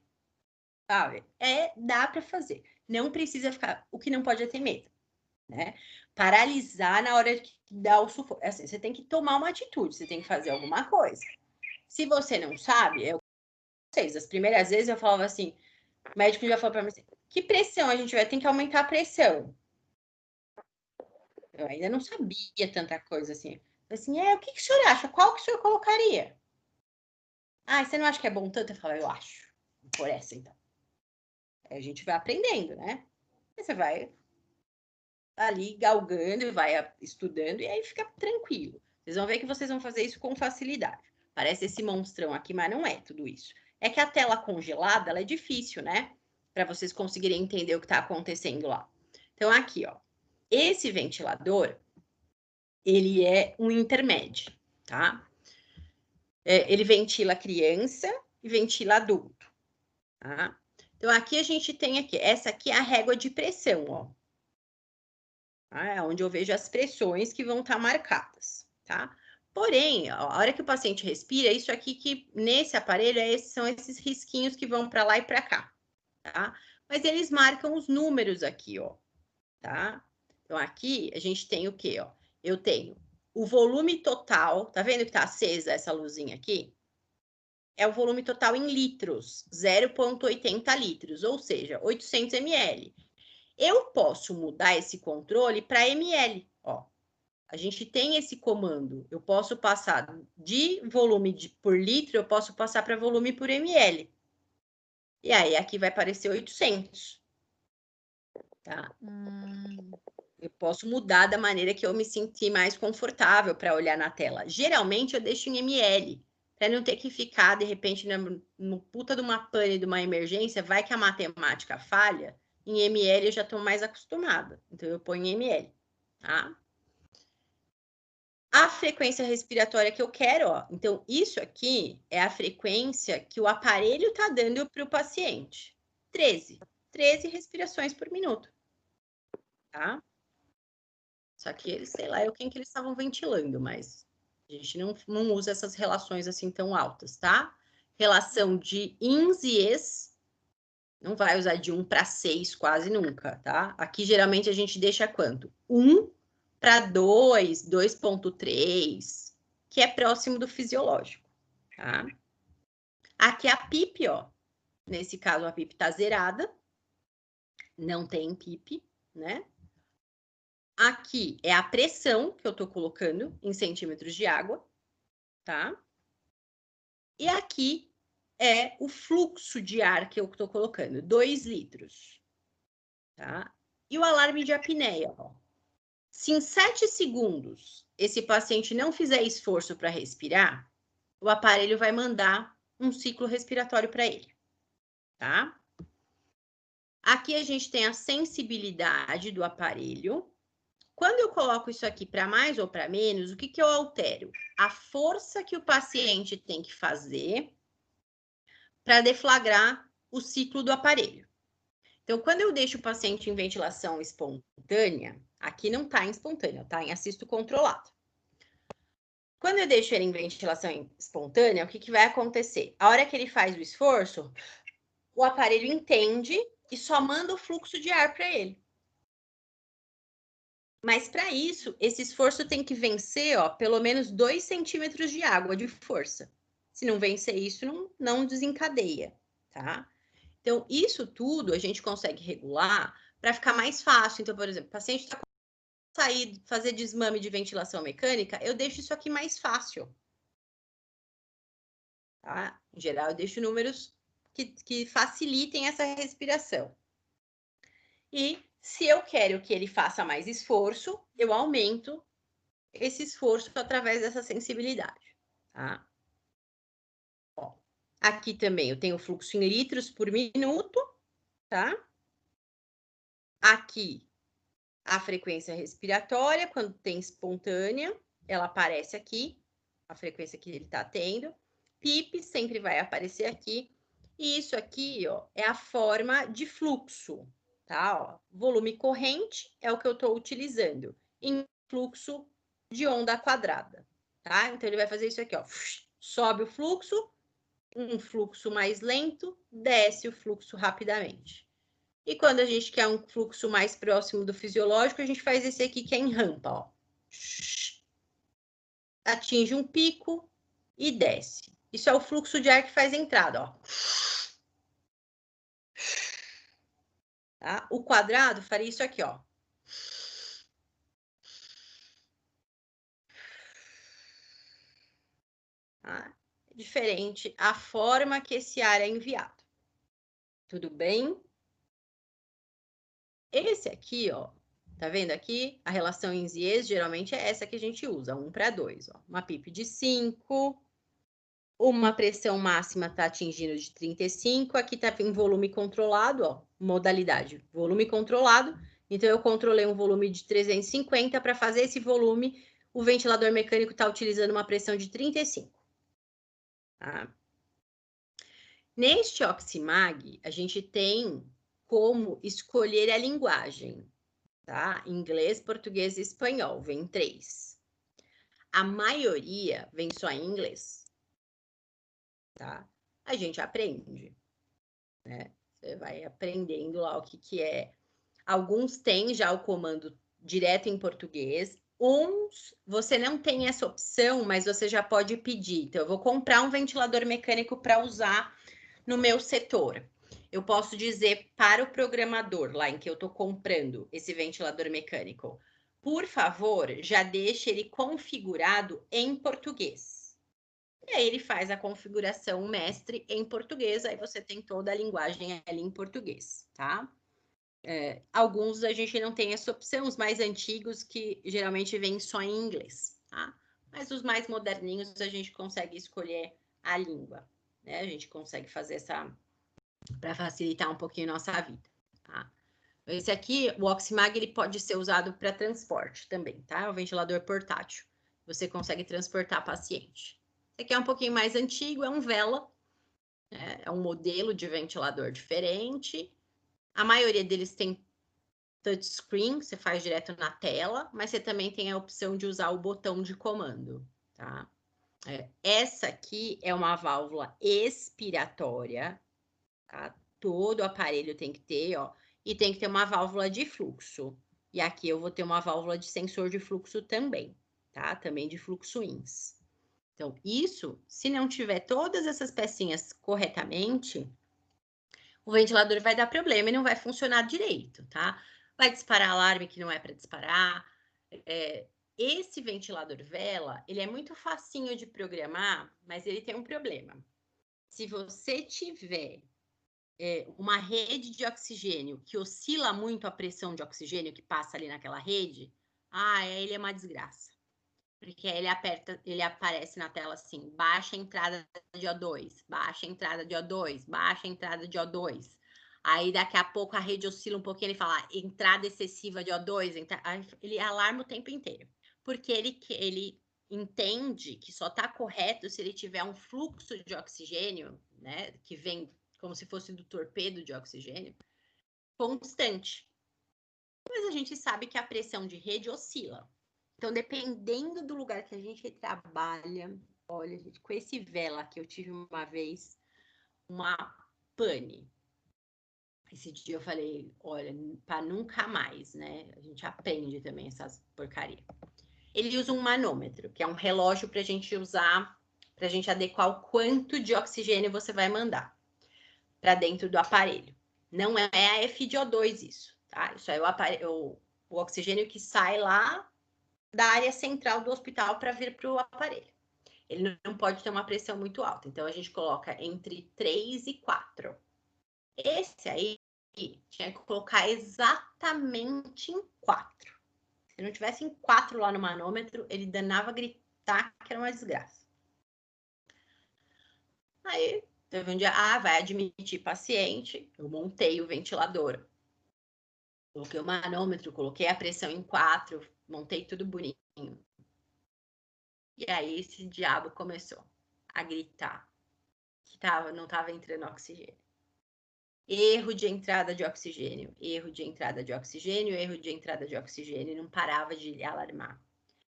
Sabe? Dá para fazer. Não precisa ficar. O que não pode é ter medo. Né? Paralisar na hora que dá o sufoco. Assim, você tem que tomar uma atitude, você tem que fazer alguma coisa. Se você não sabe, as primeiras vezes eu falava assim, o médico já falou para mim assim, que pressão a gente vai ter que aumentar a pressão. Eu ainda não sabia tanta coisa assim. Assim, o que o senhor acha? Qual que o senhor colocaria? Ah, você não acha que é bom tanto? Eu falo, eu acho. Por essa, então. Aí a gente vai aprendendo, né? Aí você vai ali galgando, vai estudando, e aí fica tranquilo. Vocês vão ver que vocês vão fazer isso com facilidade. Parece esse monstrão aqui, mas não é tudo isso. É que a tela congelada, ela é difícil, né? Para vocês conseguirem entender o que está acontecendo lá. Então, aqui, ó. Esse ventilador, ele é um intermédio, tá? Ele ventila criança e ventila adulto, tá? Então, aqui a gente tem aqui, essa aqui é a régua de pressão, ó. É onde eu vejo as pressões que vão estar marcadas, tá? Porém, a hora que o paciente respira, isso aqui que nesse aparelho são esses risquinhos que vão para lá e para cá, tá? Mas eles marcam os números aqui, ó, tá? Então aqui a gente tem o quê, ó? Eu tenho o volume total, tá vendo que tá acesa essa luzinha aqui? É o volume total em litros, 0,80 litros, ou seja, 800 ml. Eu posso mudar esse controle para ml, ó. A gente tem esse comando. Eu posso passar de volume por litro, eu posso passar para volume por ml. E aí aqui vai aparecer 800. Tá? Eu posso mudar da maneira que eu me sentir mais confortável para olhar na tela. Geralmente eu deixo em ml, para não ter que ficar, de repente, no puta de uma pane, de uma emergência, vai que a matemática falha, em ml eu já estou mais acostumada. Então, eu ponho em ml, tá? A frequência respiratória que eu quero, ó. Então, isso aqui é a frequência que o aparelho está dando para o paciente. 13 respirações por minuto, tá? Só que eles, sei lá, quem que eles estavam ventilando, mas a gente não usa essas relações assim tão altas, tá? Relação de ins e es, não vai usar de 1 para 6 quase nunca, tá? Aqui geralmente a gente deixa quanto? 1 para 2, 2,3, que é próximo do fisiológico, tá? Aqui a PIP, ó. Nesse caso a PIP tá zerada, não tem PIP, né? Aqui é a pressão que eu tô colocando em centímetros de água, tá? E aqui é o fluxo de ar que eu tô colocando, 2 litros, tá? E o alarme de apneia, ó. Se em 7 segundos esse paciente não fizer esforço para respirar, o aparelho vai mandar um ciclo respiratório para ele, tá? Aqui a gente tem a sensibilidade do aparelho. Quando eu coloco isso aqui para mais ou para menos, o que eu altero? A força que o paciente tem que fazer para deflagrar o ciclo do aparelho. Então, quando eu deixo o paciente em ventilação espontânea, aqui não está em espontânea, está em assisto controlado. Quando eu deixo ele em ventilação espontânea, o que vai acontecer? A hora que ele faz o esforço, o aparelho entende e só manda o fluxo de ar para ele. Mas para isso, esse esforço tem que vencer, ó, pelo menos 2 centímetros de água de força. Se não vencer isso, não desencadeia, tá? Então, isso tudo a gente consegue regular para ficar mais fácil. Então, por exemplo, o paciente está sair, fazer desmame de ventilação mecânica, eu deixo isso aqui mais fácil. Tá? Em geral, eu deixo números que facilitem essa respiração. E se eu quero que ele faça mais esforço, eu aumento esse esforço através dessa sensibilidade, tá? Ó, aqui também eu tenho o fluxo em litros por minuto, tá? Aqui a frequência respiratória, quando tem espontânea, ela aparece aqui, a frequência que ele está tendo. PIP sempre vai aparecer aqui. E isso aqui, ó, é a forma de fluxo, tá? Ó, volume corrente é o que eu estou utilizando em fluxo de onda quadrada, tá? Então, ele vai fazer isso aqui, ó. Sobe o fluxo, um fluxo mais lento, desce o fluxo rapidamente. E quando a gente quer um fluxo mais próximo do fisiológico, a gente faz esse aqui que é em rampa, ó. Atinge um pico e desce. Isso é o fluxo de ar que faz entrada, ó. Tá? O quadrado faria isso aqui, ó. Tá? É diferente a forma que esse ar é enviado. Tudo bem? Esse aqui, ó, tá vendo aqui? A relação ins e es geralmente é essa que a gente usa, 1 para 2, ó. Uma PIP de 5, uma pressão máxima está atingindo de 35, aqui está em volume controlado, ó, modalidade volume controlado. Então, eu controlei um volume de 350 para fazer esse volume, o ventilador mecânico está utilizando uma pressão de 35. Tá? Neste Oximag, a gente tem como escolher a linguagem, tá? Inglês, português e espanhol, vem 3. A maioria vem só em inglês, tá? A gente aprende, né? Você vai aprendendo lá o que é. Alguns têm já o comando direto em português. Uns, você não tem essa opção, mas você já pode pedir. Então, eu vou comprar um ventilador mecânico para usar no meu setor. Eu posso dizer para o programador lá em que eu estou comprando esse ventilador mecânico, por favor, já deixe ele configurado em português. E aí ele faz a configuração mestre em português, aí você tem toda a linguagem ali em português, tá? Alguns a gente não tem essa opção, os mais antigos que geralmente vêm só em inglês, tá? Mas os mais moderninhos a gente consegue escolher a língua, né? A gente consegue fazer para facilitar um pouquinho a nossa vida, tá? Esse aqui, o Oximag, ele pode ser usado para transporte também, tá? É um ventilador portátil. Você consegue transportar paciente. Esse aqui é um pouquinho mais antigo, é um Vela, né? É um modelo de ventilador diferente. A maioria deles tem touchscreen, você faz direto na tela, mas você também tem a opção de usar o botão de comando, tá? Essa aqui é uma válvula expiratória, tá? Todo aparelho tem que ter, ó, e tem que ter uma válvula de fluxo. E aqui eu vou ter uma válvula de sensor de fluxo também, tá? Também de fluxo INS. Então, isso, se não tiver todas essas pecinhas corretamente, o ventilador vai dar problema e não vai funcionar direito, tá? Vai disparar alarme que não é para disparar. Esse ventilador Vela, ele é muito facinho de programar, mas ele tem um problema. Se você tiver uma rede de oxigênio que oscila muito a pressão de oxigênio que passa ali naquela rede, ele é uma desgraça. Porque ele aparece na tela assim, baixa entrada de O2, baixa entrada de O2, baixa entrada de O2. Aí daqui a pouco a rede oscila um pouquinho, ele fala entrada excessiva de O2, ele alarma o tempo inteiro. Porque ele entende que só está correto se ele tiver um fluxo de oxigênio, né, que vem como se fosse do torpedo de oxigênio, constante. Mas a gente sabe que a pressão de rede oscila. Então, dependendo do lugar que a gente trabalha, olha, gente, com esse Vela que eu tive uma vez, uma pane. Esse dia eu falei, olha, para nunca mais, né? A gente aprende também essas porcarias. Ele usa um manômetro, que é um relógio para a gente usar, para a gente adequar o quanto de oxigênio você vai mandar para dentro do aparelho. Não é a FiO2 isso, tá? Isso é o oxigênio que sai lá da área central do hospital para vir para o aparelho. Ele não pode ter uma pressão muito alta, então a gente coloca entre 3 e 4. Esse aí tinha que colocar exatamente em 4. Se não tivesse em 4 lá no manômetro, ele danava gritar que era uma desgraça. Aí teve um dia, vai admitir paciente, eu montei o ventilador. Coloquei o manômetro, coloquei a pressão em 4, montei tudo bonitinho. E aí esse diabo começou a gritar que não estava entrando oxigênio. Erro de entrada de oxigênio, erro de entrada de oxigênio, erro de entrada de oxigênio, não parava de alarmar.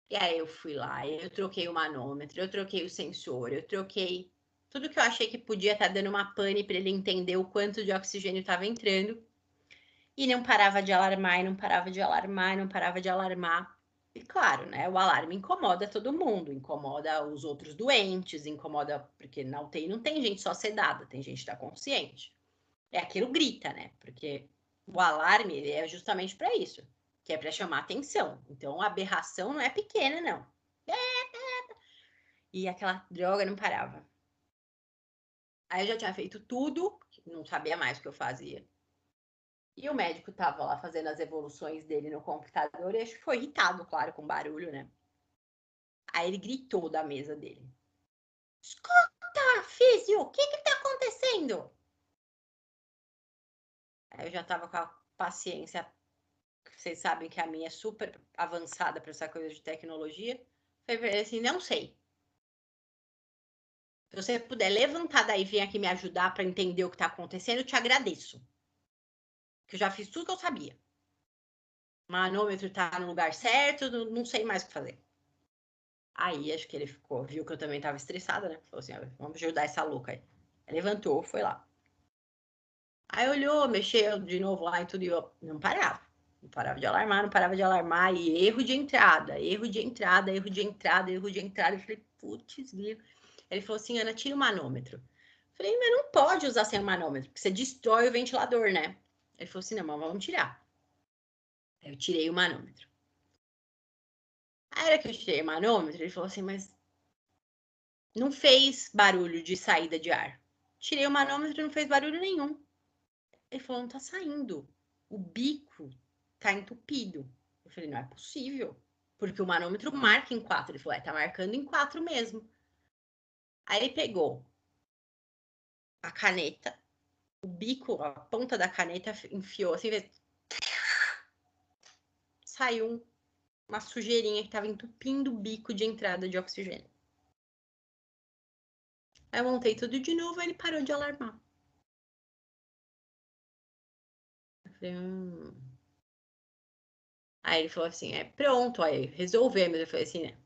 E aí eu fui lá, eu troquei o manômetro, eu troquei o sensor, eu troquei tudo que eu achei que podia estar dando uma pane para ele entender o quanto de oxigênio estava entrando. E não parava de alarmar, e não parava de alarmar, e não parava de alarmar. E claro, né, o alarme incomoda todo mundo, incomoda os outros doentes, incomoda, porque na UTI não tem gente só sedada, tem gente que está consciente. Aquilo grita, né? Porque o alarme ele é justamente para isso, que é para chamar atenção. Então a aberração não é pequena, não. E aquela droga não parava. Aí eu já tinha feito tudo, não sabia mais o que eu fazia. E o médico estava lá fazendo as evoluções dele no computador e acho que foi irritado, claro, com barulho, né? Aí ele gritou da mesa dele. Escuta, físio, o que tá acontecendo? Aí eu já tava com a paciência, vocês sabem que a minha é super avançada para essa coisa de tecnologia. Falei assim, não sei. Se você puder levantar daí e vir aqui me ajudar para entender o que tá acontecendo, eu te agradeço. Que eu já fiz tudo que eu sabia. O manômetro tá no lugar certo, não sei mais o que fazer. Aí acho que ele viu que eu também tava estressada, né? Falou assim, vamos ajudar essa louca aí. Aí levantou, foi lá. Aí olhou, mexeu de novo lá e tudo, e eu não parava. Não parava de alarmar, não parava de alarmar. E erro de entrada, erro de entrada, erro de entrada, erro de entrada. Eu falei, putz, grilo. Ele falou assim, Ana, tira o manômetro. Eu falei, mas não pode usar sem o manômetro, porque você destrói o ventilador, né? Ele falou assim, não, mas vamos tirar. Aí eu tirei o manômetro. Aí era que eu tirei o manômetro, ele falou assim, mas não fez barulho de saída de ar. Tirei o manômetro e não fez barulho nenhum. Ele falou, não tá saindo. O bico tá entupido. Eu falei, não é possível. Porque o manômetro marca em 4. Ele falou, tá marcando em 4 mesmo. Aí ele pegou a caneta, o bico, a ponta da caneta enfiou assim, saiu uma sujeirinha que estava entupindo o bico de entrada de oxigênio. Aí eu montei tudo de novo, ele parou de alarmar. Eu falei, Aí ele falou assim, pronto, aí resolvemos. Eu falei assim, né?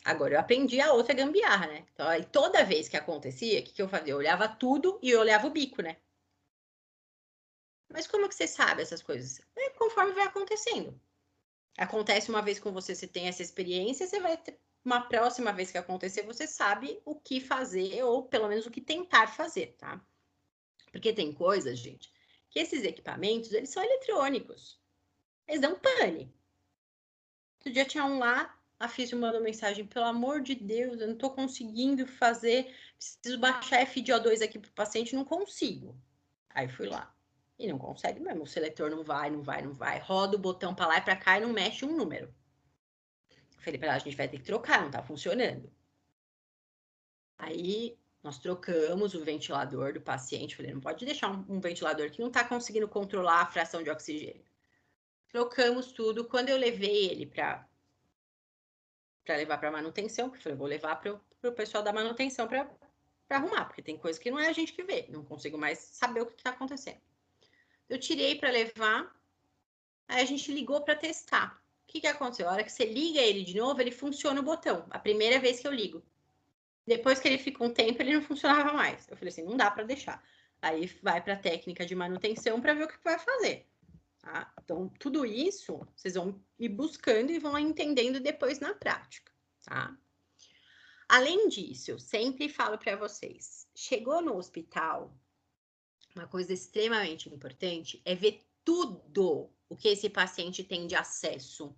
Agora eu aprendi a outra gambiarra, né? Então, aí toda vez que acontecia, o que eu fazia? Eu olhava tudo e eu olhava o bico, né? Mas como que você sabe essas coisas? Conforme vai acontecendo. Acontece uma vez com você, você tem essa experiência, você vai ter uma próxima vez que acontecer, você sabe o que fazer, ou pelo menos o que tentar fazer, tá? Porque tem coisas, gente, que esses equipamentos, eles são eletrônicos. Eles dão pane. Outro dia tinha um lá, a Físio mandou mensagem, pelo amor de Deus, eu não tô conseguindo fazer, preciso baixar FiDO2 aqui pro paciente, não consigo. Aí fui lá. E não consegue mesmo, o seletor não vai, não vai, não vai. Roda o botão para lá e para cá e não mexe um número. Falei para ela, a gente vai ter que trocar, não tá funcionando. Aí nós trocamos o ventilador do paciente. Falei, não pode deixar um ventilador que não tá conseguindo controlar a fração de oxigênio. Trocamos tudo. Quando eu levei ele para levar para manutenção, porque eu falei, vou levar para o pessoal da manutenção para arrumar, porque tem coisa que não é a gente que vê, não consigo mais saber o que está acontecendo. Eu tirei para levar, aí a gente ligou para testar. O que aconteceu? A hora que você liga ele de novo, ele funciona o botão. A primeira vez que eu ligo. Depois que ele fica um tempo, ele não funcionava mais. Eu falei assim, não dá para deixar. Aí vai para a técnica de manutenção para ver o que vai fazer. Tá? Então, tudo isso vocês vão ir buscando e vão entendendo depois na prática. Tá? Além disso, eu sempre falo para vocês, chegou no hospital, uma coisa extremamente importante é ver tudo o que esse paciente tem de acesso,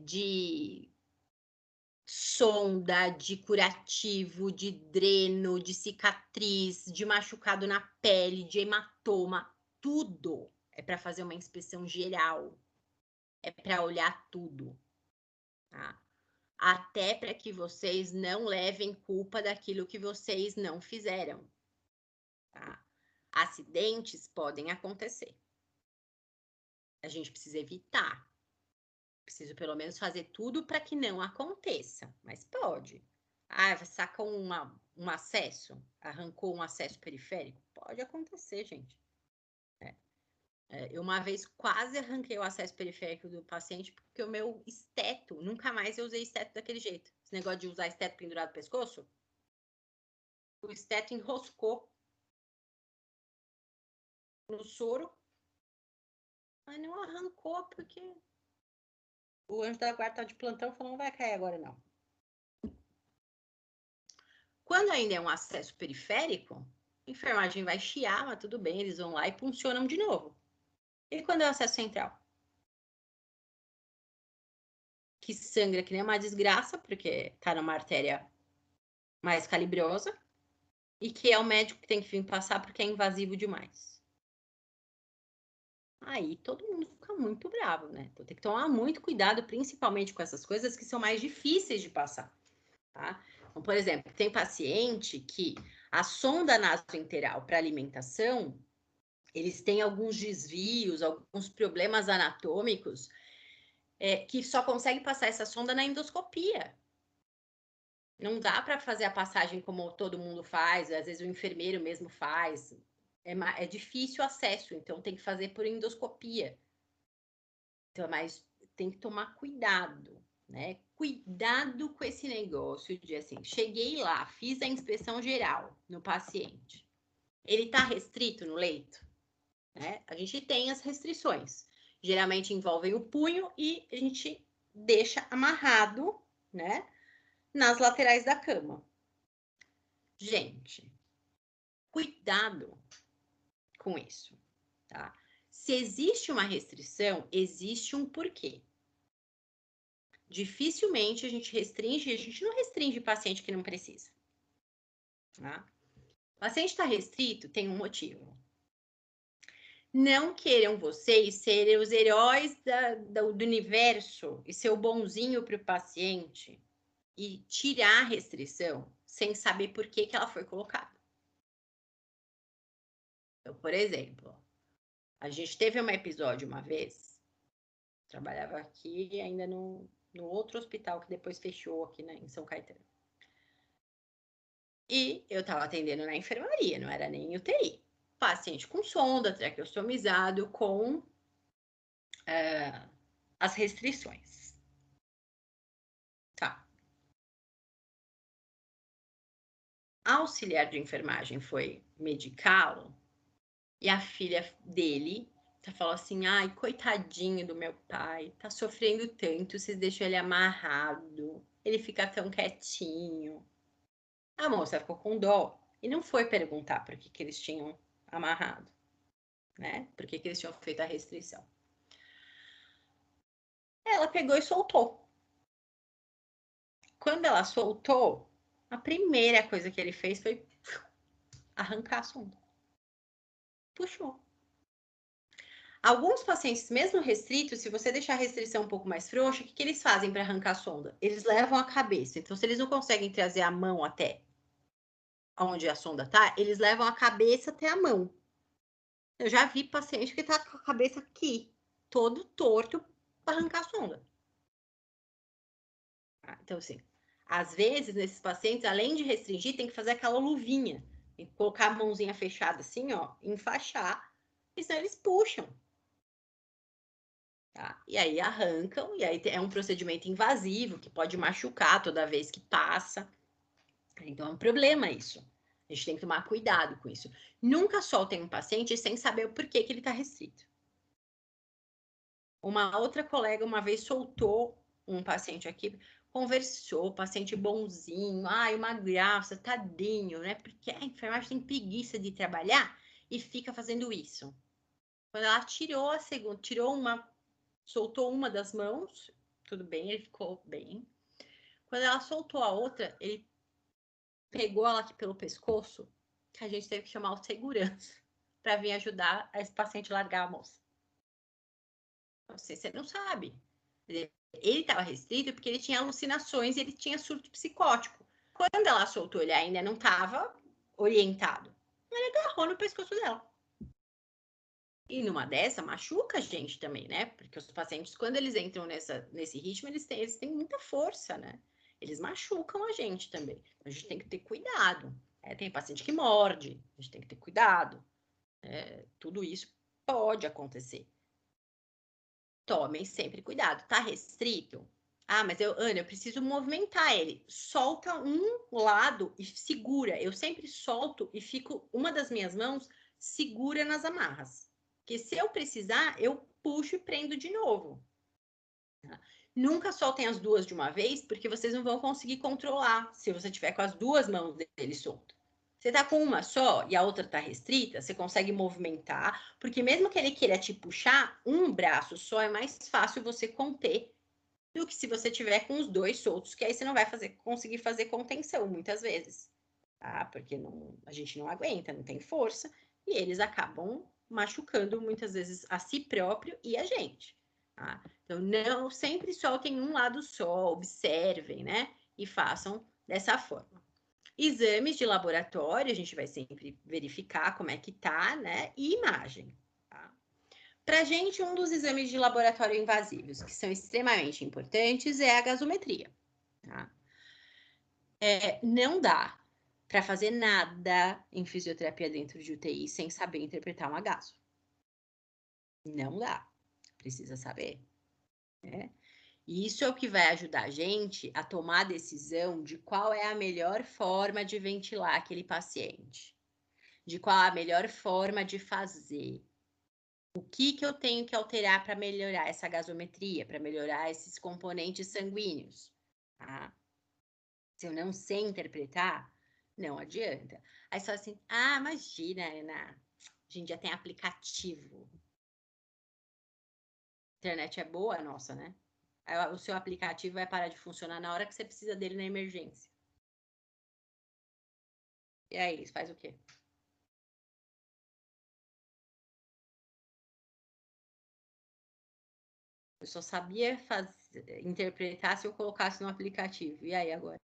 de sonda, de curativo, de dreno, de cicatriz, de machucado na pele, de hematoma, tudo é para fazer uma inspeção geral, é para olhar tudo, tá? Até para que vocês não levem culpa daquilo que vocês não fizeram, tá? Acidentes podem acontecer. A gente precisa evitar. Preciso pelo menos fazer tudo para que não aconteça, mas pode. Ah, saca um acesso, arrancou um acesso periférico? Pode acontecer, gente. Eu uma vez quase arranquei o acesso periférico do paciente porque o meu esteto, nunca mais eu usei esteto daquele jeito. Esse negócio de usar esteto pendurado no pescoço, o esteto enroscou no soro, mas não arrancou porque o anjo da guarda tá de plantão, falou, não vai cair agora não. Quando ainda é um acesso periférico, a enfermagem vai chiar, mas tudo bem, eles vão lá e funcionam de novo. E quando é o acesso central? Que sangra que nem uma desgraça, porque tá numa artéria mais calibrosa, e que é o médico que tem que vir passar porque é invasivo demais. Aí todo mundo fica muito bravo, né? Então tem que tomar muito cuidado, principalmente com essas coisas que são mais difíceis de passar, tá? Então, por exemplo, tem paciente que a sonda nasointeral para alimentação, eles têm alguns desvios, alguns problemas anatômicos, que só consegue passar essa sonda na endoscopia. Não dá para fazer a passagem como todo mundo faz, às vezes o enfermeiro mesmo faz. É difícil o acesso, então tem que fazer por endoscopia. Então, mas tem que tomar cuidado, né? Cuidado com esse negócio de assim, cheguei lá, fiz a inspeção geral no paciente. Ele está restrito no leito? Né? A gente tem as restrições. Geralmente envolvem o punho e a gente deixa amarrado, né? Nas laterais da cama. Gente, cuidado com isso, tá? Se existe uma restrição, existe um porquê. Dificilmente a gente não restringe paciente que não precisa. Tá? O paciente está restrito, tem um motivo. Não queiram vocês serem os heróis do universo e ser o bonzinho para o paciente e tirar a restrição sem saber por que ela foi colocada. Então, por exemplo, a gente teve um episódio uma vez, trabalhava aqui ainda no outro hospital que depois fechou aqui em São Caetano. E eu estava atendendo na enfermaria, não era nem UTI. Paciente com sonda, traqueostomizado, com as restrições. Tá. A auxiliar de enfermagem foi medicá-lo e a filha dele falou assim, ai, coitadinho do meu pai, tá sofrendo tanto, vocês deixam ele amarrado, ele fica tão quietinho. A moça ficou com dó e não foi perguntar por que eles tinham amarrado, né? Por que eles tinham feito a restrição. Ela pegou e soltou. Quando ela soltou, a primeira coisa que ele fez foi arrancar a sonda. Puxou. Alguns pacientes, mesmo restritos, se você deixar a restrição um pouco mais frouxa, o que eles fazem para arrancar a sonda? Eles levam a cabeça. Então, se eles não conseguem trazer a mão até onde a sonda está, eles levam a cabeça até a mão. Eu já vi paciente que está com a cabeça aqui, todo torto, para arrancar a sonda. Então, assim, às vezes, nesses pacientes, além de restringir, tem que fazer aquela luvinha. Tem que colocar a mãozinha fechada assim, ó, enfaixar, e senão eles puxam. Tá? E aí arrancam, e aí é um procedimento invasivo, que pode machucar toda vez que passa. Então é um problema isso. A gente tem que tomar cuidado com isso. Nunca soltem um paciente sem saber o porquê que ele está restrito. Uma outra colega uma vez soltou um paciente aqui, conversou, paciente bonzinho, ai, uma graça, tadinho, né? Porque a enfermagem tem preguiça de trabalhar e fica fazendo isso. Quando ela tirou a segunda, soltou uma das mãos, tudo bem, ele ficou bem. Quando ela soltou a outra, ele pegou ela aqui pelo pescoço, que a gente teve que chamar o segurança para vir ajudar esse paciente a largar a moça. Você não sabe. Ele estava restrito porque ele tinha alucinações e ele tinha surto psicótico. Quando ela soltou, ele ainda não estava orientado. Ele agarrou no pescoço dela. E numa dessa, machuca a gente também, né? Porque os pacientes, quando eles entram nesse ritmo, eles têm muita força, né? Eles machucam a gente também. A gente tem que ter cuidado. Tem paciente que morde, a gente tem que ter cuidado. Tudo isso pode acontecer. Tomem sempre cuidado. Tá restrito? Ah, mas Ana, eu preciso movimentar ele. Solta um lado e segura. Eu sempre solto e fico, uma das minhas mãos segura nas amarras. Porque se eu precisar, eu puxo e prendo de novo. Tá? Nunca soltem as duas de uma vez, porque vocês não vão conseguir controlar se você tiver com as duas mãos dele solto. Você tá com uma só e a outra tá restrita, você consegue movimentar, porque mesmo que ele queira te puxar, um braço só é mais fácil você conter do que se você tiver com os dois soltos, que aí você não vai conseguir fazer contenção muitas vezes, tá? Porque a gente não aguenta, não tem força, e eles acabam machucando muitas vezes a si próprio e a gente. Tá? Então, não sempre soltem um lado só, observem, né? E façam dessa forma. Exames de laboratório, a gente vai sempre verificar como é que tá, né? E imagem. Tá? Para a gente, um dos exames de laboratório invasivos que são extremamente importantes é a gasometria. Tá? Não dá para fazer nada em fisioterapia dentro de UTI sem saber interpretar uma gaso. Não dá. Precisa saber. Né? E isso é o que vai ajudar a gente a tomar a decisão de qual é a melhor forma de ventilar aquele paciente, de qual a melhor forma de fazer. O que eu tenho que alterar para melhorar essa gasometria, para melhorar esses componentes sanguíneos? Tá? Se eu não sei interpretar, não adianta. Aí só assim, imagina, Ana, a gente já tem aplicativo. A internet é boa, nossa, né? Aí o seu aplicativo vai parar de funcionar na hora que você precisa dele na emergência. E aí, faz o quê? Eu só sabia interpretar se eu colocasse no aplicativo. E aí, agora?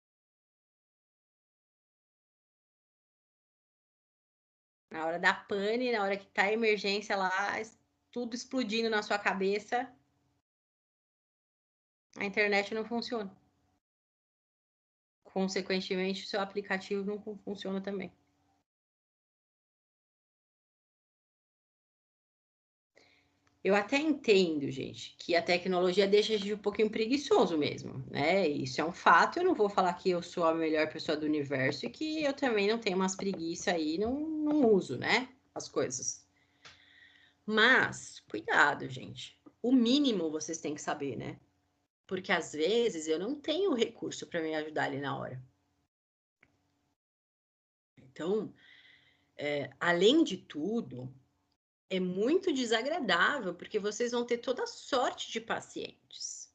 Na hora da pane, na hora que tá a emergência lá, tudo explodindo na sua cabeça, a internet não funciona. Consequentemente, o seu aplicativo não funciona também. Eu até entendo, gente, que a tecnologia deixa a gente um pouquinho preguiçoso mesmo, né? Isso é um fato. Eu não vou falar que eu sou a melhor pessoa do universo e que eu também não tenho umas preguiças aí, não uso, né? As coisas. Mas, cuidado, gente. O mínimo vocês têm que saber, né? Porque às vezes eu não tenho recurso para me ajudar ali na hora. Então, além de tudo, é muito desagradável, porque vocês vão ter toda sorte de pacientes.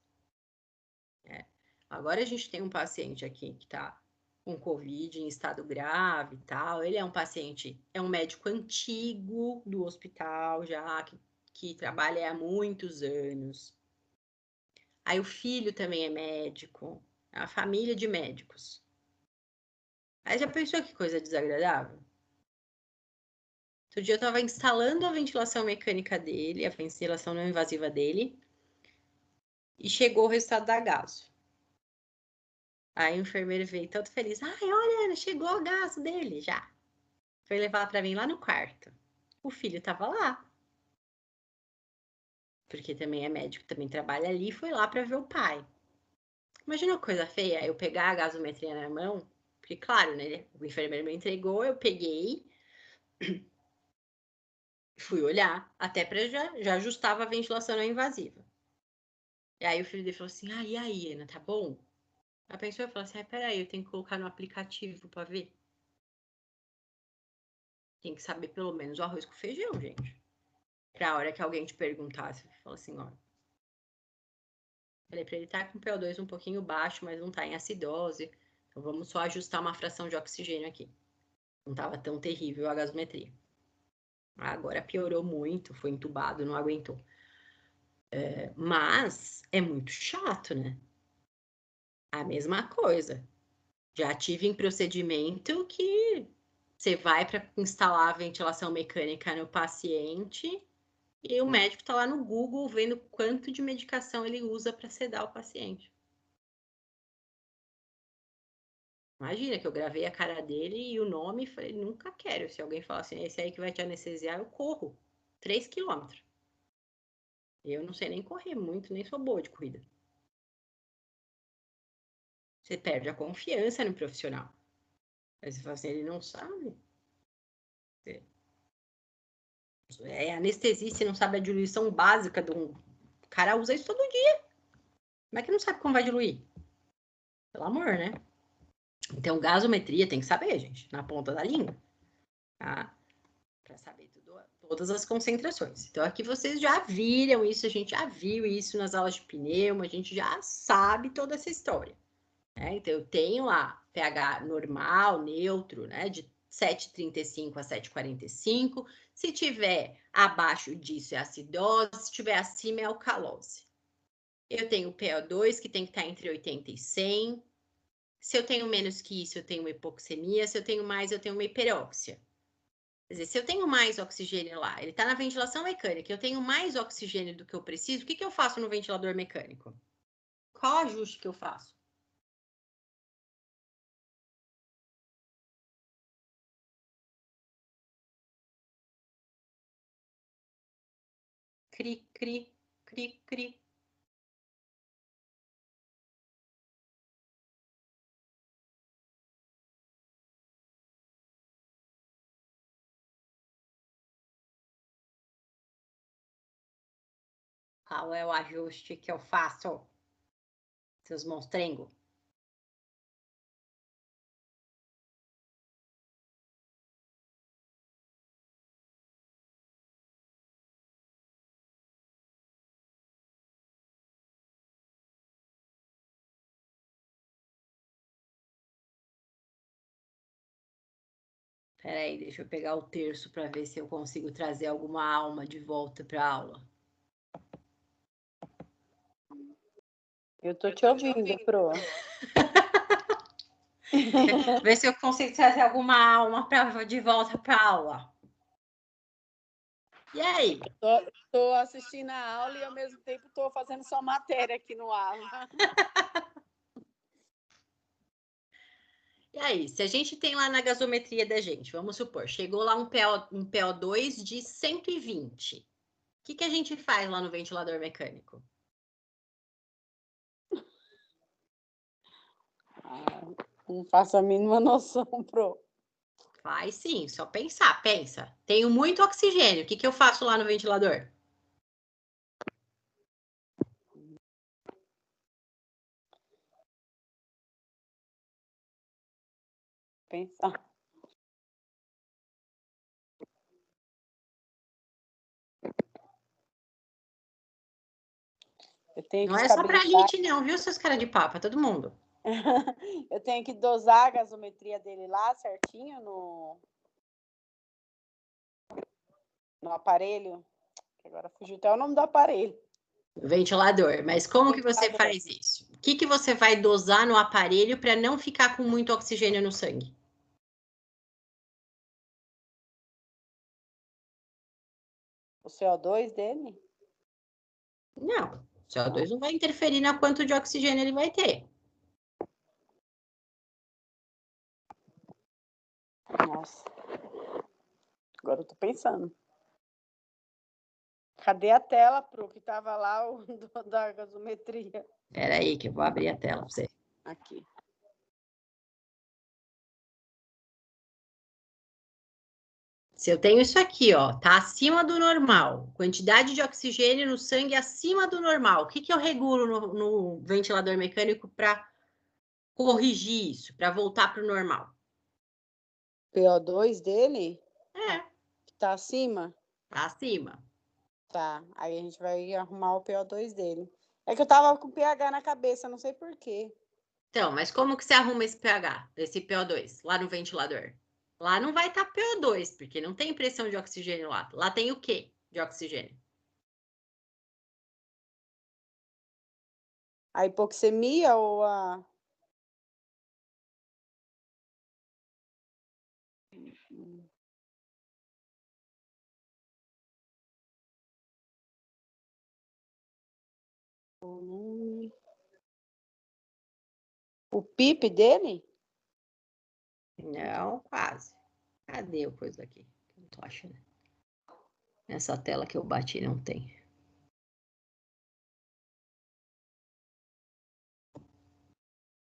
Né? Agora a gente tem um paciente aqui que está com Covid em estado grave e tal. Ele é um paciente, é um médico antigo do hospital já, que trabalha há muitos anos. Aí o filho também é médico, a família de médicos. Aí já pensou que coisa desagradável? Outro dia eu estava instalando a ventilação mecânica dele, a ventilação não invasiva dele, e chegou o resultado da gaso. Aí o enfermeiro veio todo feliz. Ai, olha, Ana, chegou o gaso dele já. Foi levar para mim lá no quarto. O filho estava lá, porque também é médico, também trabalha ali, foi lá para ver o pai. Imagina uma coisa feia, eu pegar a gasometria na mão, porque claro, né, o enfermeiro me entregou, eu peguei, fui olhar, até para já ajustava a ventilação não invasiva. E aí o filho dele falou assim, e aí, Ana, tá bom? A pessoa falou assim, peraí, eu tenho que colocar no aplicativo para ver. Tem que saber pelo menos o arroz com feijão, gente. Pra hora que alguém te perguntasse, fala assim, ó. Falei pra ele, tá com PO2 um pouquinho baixo, mas não tá em acidose. Então vamos só ajustar uma fração de oxigênio aqui. Não tava tão terrível a gasometria. Agora piorou muito, foi entubado, não aguentou. Mas é muito chato, né? A mesma coisa. Já tive em procedimento que você vai para instalar a ventilação mecânica no paciente e o médico está lá no Google vendo quanto de medicação ele usa para sedar o paciente. Imagina que eu gravei a cara dele e o nome e falei, nunca quero. Se alguém falar assim, esse aí que vai te anestesiar, eu corro 3 quilômetros. Eu não sei nem correr muito, nem sou boa de corrida. Você perde a confiança no profissional. Aí você fala assim, ele não sabe. É anestesista e não sabe a diluição básica de um. O cara usa isso todo dia. Como é que não sabe como vai diluir? Pelo amor, né? Então, gasometria tem que saber, gente, na ponta da língua. Tá? Para saber tudo, todas as concentrações. Então, aqui vocês já viram isso, a gente já viu isso nas aulas de pneuma, a gente já sabe toda essa história. Né? Então, eu tenho lá pH normal, neutro, né? De 7,35 a 7,45. Se tiver abaixo disso é acidose, se tiver acima é alcalose. Eu tenho PO2 que tem que estar entre 80 e 100. Se eu tenho menos que isso, eu tenho uma hipoxemia. Se eu tenho mais, eu tenho uma hiperóxia. Quer dizer, se eu tenho mais oxigênio lá, ele está na ventilação mecânica, eu tenho mais oxigênio do que eu preciso, o que eu faço no ventilador mecânico? Qual ajuste que eu faço? Cri, cri, cri, cri. Qual é o ajuste que eu faço? Seus monstrengos. Peraí, deixa eu pegar o terço para ver se eu consigo trazer alguma alma de volta para a aula. Eu tô te ouvindo, Pro. Ver se eu consigo trazer uma prova de volta para a aula. E aí? Tô assistindo a aula e ao mesmo tempo tô fazendo só matéria aqui no aula. E aí, se a gente tem lá na gasometria da gente, vamos supor, chegou lá um PO2 de 120. O que a gente faz lá no ventilador mecânico? Não faço a mínima noção, Pro. Faz sim, só pensar, pensa. Tenho muito oxigênio, o que eu faço lá no ventilador? Pensar. Eu tenho Não que é só pra estabilizar. gente não, viu, seus caras de papa, todo mundo. Eu tenho que dosar a gasometria dele lá certinho no aparelho. Agora fugiu até o nome do aparelho. Ventilador, mas como que você faz isso? O que você vai dosar no aparelho para não ficar com muito oxigênio no sangue? O CO2 dele? Não, o CO2 não vai interferir na quanto de oxigênio ele vai ter. Nossa. Agora eu tô pensando. Cadê a tela, Pro, que tava lá da gasometria? Espera aí que eu vou abrir a tela para você. Aqui. Se eu tenho isso aqui, ó, tá acima do normal, quantidade de oxigênio no sangue acima do normal, o que eu regulo no ventilador mecânico para corrigir isso, para voltar para o normal? PO2 dele? É, Que tá acima? tá acima. Tá. Aí a gente vai arrumar o PO2 dele. É que eu tava com pH na cabeça, não sei por quê. Então, mas como que você arruma esse pH, esse PO2, lá no ventilador? Lá não vai estar PO2, porque não tem pressão de oxigênio lá. Lá tem o quê de oxigênio? A hipoxemia ou a... O PIP dele? Não, quase. Cadê o coisa aqui? Não tô achando. Nessa tela que eu bati não tem.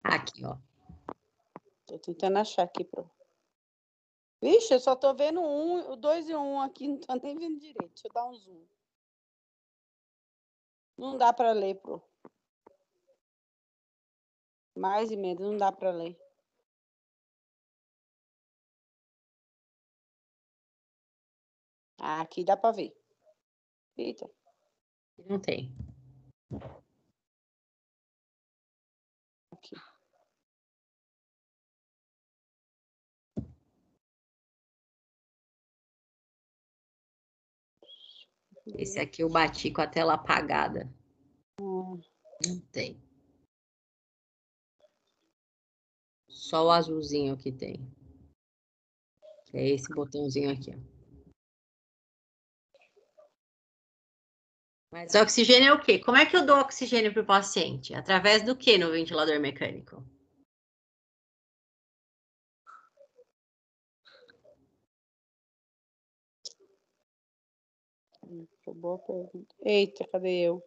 Aqui, ó. Tô tentando achar aqui, Pro. Vixe, eu só tô vendo o 2 e 1 aqui, não tô nem vendo direito. Deixa eu dar um zoom. Não dá para ler, Pro. Mais e menos, não dá para ler. Ah, aqui dá para ver. Eita. Não tem. Aqui. Esse aqui eu bati com a tela apagada. Não tem. Só o azulzinho que tem. Que é esse botãozinho aqui, ó. Mas oxigênio é o quê? Como é que eu dou oxigênio para o paciente? Através do que no ventilador mecânico? Boa pergunta. Eita, cadê eu?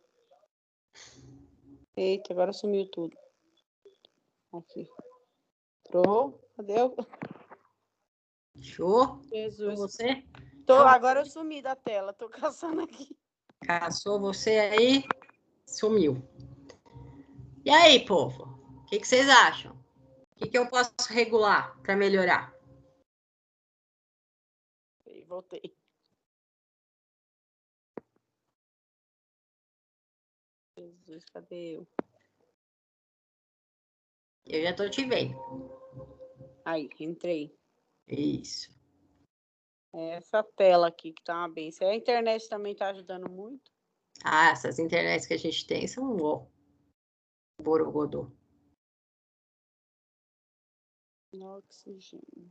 Eita, agora sumiu tudo. Aqui. Pro, cadê eu? Show? Jesus. Você? Agora eu sumi da tela, tô caçando aqui. Caçou você aí, sumiu. E aí, povo? O que vocês acham? O que eu posso regular para melhorar? Voltei. Jesus, cadê eu? Eu já tô te vendo. Aí, entrei. Isso. É essa tela aqui que tá uma benção. A internet também tá ajudando muito. Ah, essas internets que a gente tem são Borogodó. Oxigênio.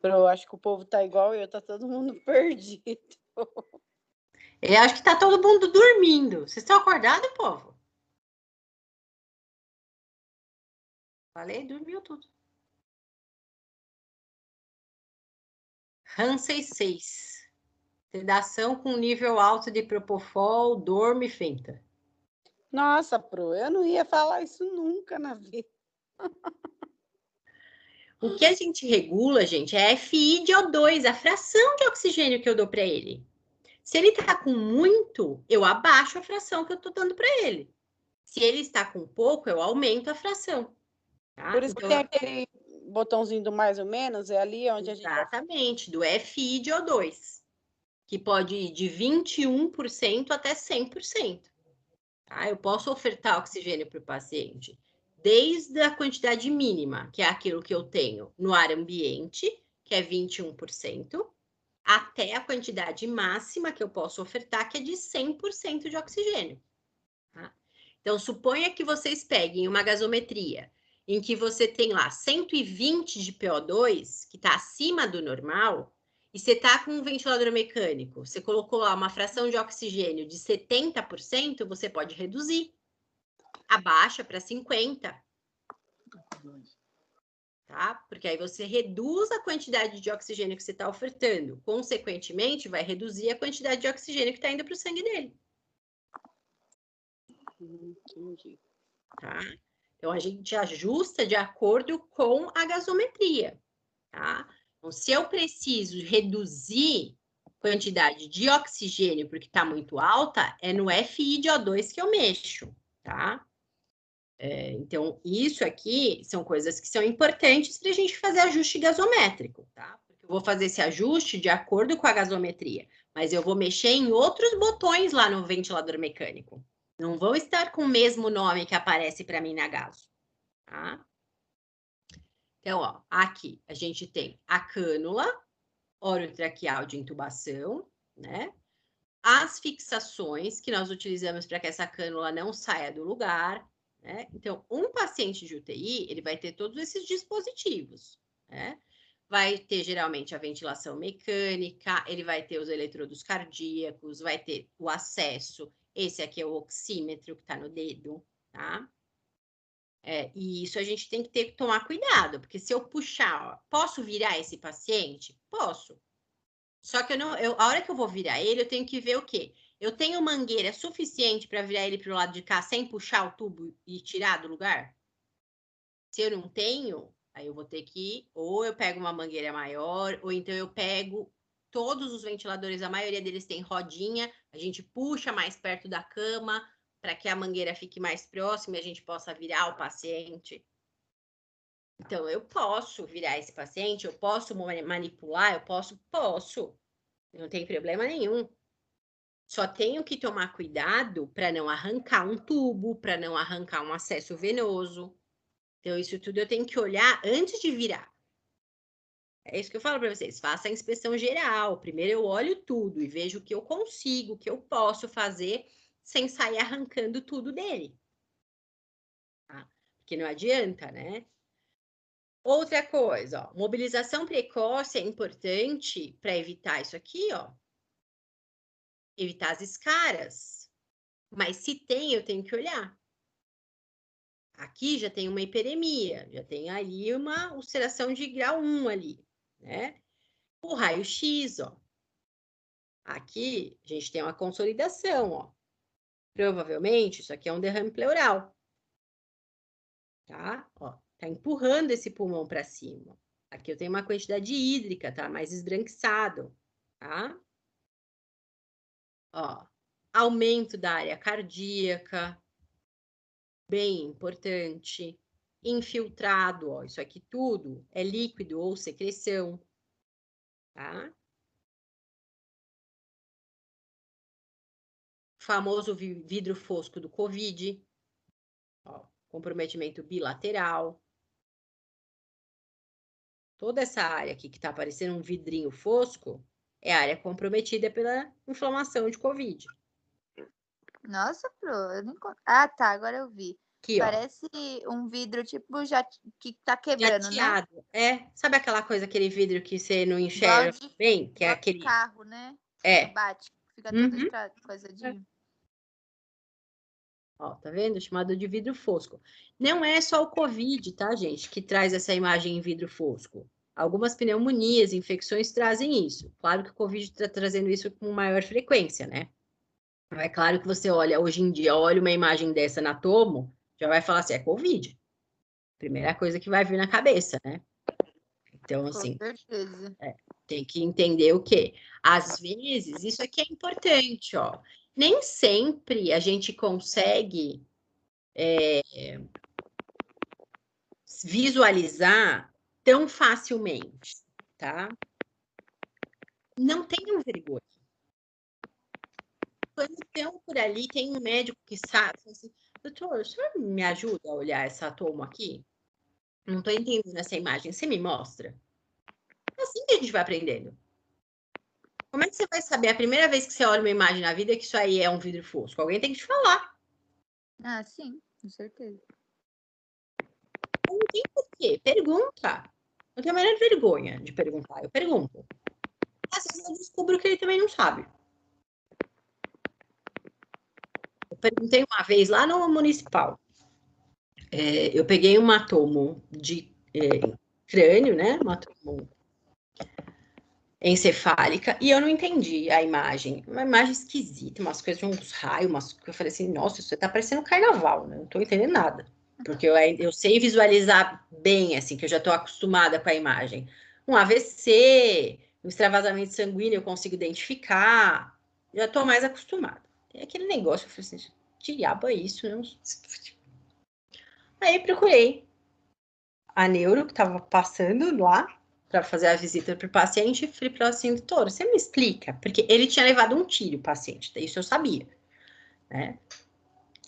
Eu acho que o povo tá igual eu, tá todo mundo perdido. Eu acho que tá todo mundo dormindo. Vocês estão acordados, povo? Falei, dormiu tudo. Hansen 6. Sedação com nível alto de propofol, dorme fenta. Nossa, Pro, eu não ia falar isso nunca na vida. O que a gente regula, gente, é a FI de O2, a fração de oxigênio que eu dou para ele. Se ele está com muito, eu abaixo a fração que eu estou dando para ele. Se ele está com pouco, eu aumento a fração. Tá? Por isso Então, que tem aquele botãozinho do mais ou menos, é ali onde a gente... Exatamente, do FI de O2, que pode ir de 21% até 100%. Tá? Eu posso ofertar oxigênio para o paciente desde a quantidade mínima, que é aquilo que eu tenho no ar ambiente, que é 21%, até a quantidade máxima que eu posso ofertar, que é de 100% de oxigênio. Tá? Então, suponha que vocês peguem uma gasometria em que você tem lá 120 de PO2, que está acima do normal, e você está com um ventilador mecânico, você colocou lá uma fração de oxigênio de 70%, você pode reduzir. Abaixa para 50%. Tá? Porque aí você reduz a quantidade de oxigênio que você está ofertando. Consequentemente, vai reduzir a quantidade de oxigênio que está indo para o sangue dele. Entendi. Tá? Então, a gente ajusta de acordo com a gasometria. Tá? Então, se eu preciso reduzir a quantidade de oxigênio porque está muito alta, é no FI de O2 que eu mexo. Tá? Então, isso aqui são coisas que são importantes para a gente fazer ajuste gasométrico, tá? Porque eu vou fazer esse ajuste de acordo com a gasometria, mas eu vou mexer em outros botões lá no ventilador mecânico. Não vão estar com o mesmo nome que aparece para mim na gaso, tá? Então, ó, aqui a gente tem a cânula orotraqueal de intubação, né? As fixações que nós utilizamos para que essa cânula não saia do lugar, né? Então, um paciente de UTI, ele vai ter todos esses dispositivos, né? Vai ter, geralmente, a ventilação mecânica, ele vai ter os eletrodos cardíacos, vai ter o acesso, esse aqui é o oxímetro que está no dedo, tá? E isso a gente tem que tomar cuidado, porque se eu puxar, ó, posso virar esse paciente? Posso. Só que a hora que eu vou virar ele, eu tenho que ver o quê? Eu tenho mangueira suficiente para virar ele para o lado de cá sem puxar o tubo e tirar do lugar? Se eu não tenho, aí eu vou ter que, ou eu pego uma mangueira maior, ou então eu pego todos os ventiladores, a maioria deles tem rodinha, a gente puxa mais perto da cama para que a mangueira fique mais próxima e a gente possa virar o paciente. Então, eu posso virar esse paciente, eu posso manipular, eu posso. Não tem problema nenhum. Só tenho que tomar cuidado para não arrancar um tubo, para não arrancar um acesso venoso. Então, isso tudo eu tenho que olhar antes de virar. É isso que eu falo para vocês. Faça a inspeção geral. Primeiro eu olho tudo e vejo o que eu consigo, o que eu posso fazer sem sair arrancando tudo dele. Tá? Porque não adianta, né? Outra coisa, ó, mobilização precoce é importante para evitar isso aqui, ó. Evitar as escaras. Mas se tem, eu tenho que olhar. Aqui já tem uma hiperemia, já tem ali uma ulceração de grau 1 ali, né? O raio-x, ó. Aqui a gente tem uma consolidação, ó. Provavelmente isso aqui é um derrame pleural. Tá? Ó, tá empurrando esse pulmão para cima. Aqui eu tenho uma quantidade hídrica, tá? Mais esbranquiçado, tá? Ó, aumento da área cardíaca, bem importante. Infiltrado, ó, isso aqui tudo é líquido ou secreção, tá? Famoso vidro fosco do COVID, ó, comprometimento bilateral. Toda essa área aqui que está parecendo um vidrinho fosco é a área comprometida pela inflamação de Covid. Nossa, Pro, eu nem... Ah, tá, agora eu vi. Aqui, ó. Parece um vidro tipo já que tá quebrando, né? Jateado. É, sabe aquela coisa, aquele vidro que você não Igual enxerga bem? Que é igual aquele... carro, né? É. Que bate, fica todo Uhum. coisadinho. Ó, tá vendo? Chamado de vidro fosco. Não é só o Covid, tá, gente, que traz essa imagem em vidro fosco. Algumas pneumonias, infecções trazem isso. Claro que o Covid está trazendo isso com maior frequência, né? É claro que você olha, hoje em dia, olha uma imagem dessa na tomo, já vai falar assim, é Covid. Primeira coisa que vai vir na cabeça, né? Então, assim, Com certeza. tem que entender o quê? Às vezes, isso aqui é importante, ó. Nem sempre a gente consegue visualizar tão facilmente, tá? Não tenham vergonha. Quando estão por ali, tem um médico que sabe, assim, doutor, o senhor me ajuda a olhar essa toma aqui? Não estou entendendo essa imagem, você me mostra? É assim que a gente vai aprendendo. Como é que você vai saber a primeira vez que você olha uma imagem na vida que isso aí é um vidro fosco? Alguém tem que te falar. Ah, sim, com certeza. Não tem porquê. Pergunta. Não tenho a menor vergonha de perguntar. Eu pergunto. Às vezes eu descubro que ele também não sabe. Eu perguntei uma vez lá no municipal. Eu peguei um matomo de crânio, né? Matomo encefálica, e eu não entendi a imagem. Uma imagem esquisita, umas coisas de uns raios, eu falei assim, nossa, isso tá parecendo carnaval, né? Não tô entendendo nada. Porque eu sei visualizar bem, assim, que eu já tô acostumada com a imagem. Um AVC, um extravasamento sanguíneo, eu consigo identificar, já tô mais acostumada. É aquele negócio, eu falei assim, que diabo é isso? Né? Aí procurei a neuro que estava passando lá para fazer a visita para o paciente, e falei para ela assim, doutora, você me explica? Porque ele tinha levado um tiro, o paciente, isso eu sabia, né?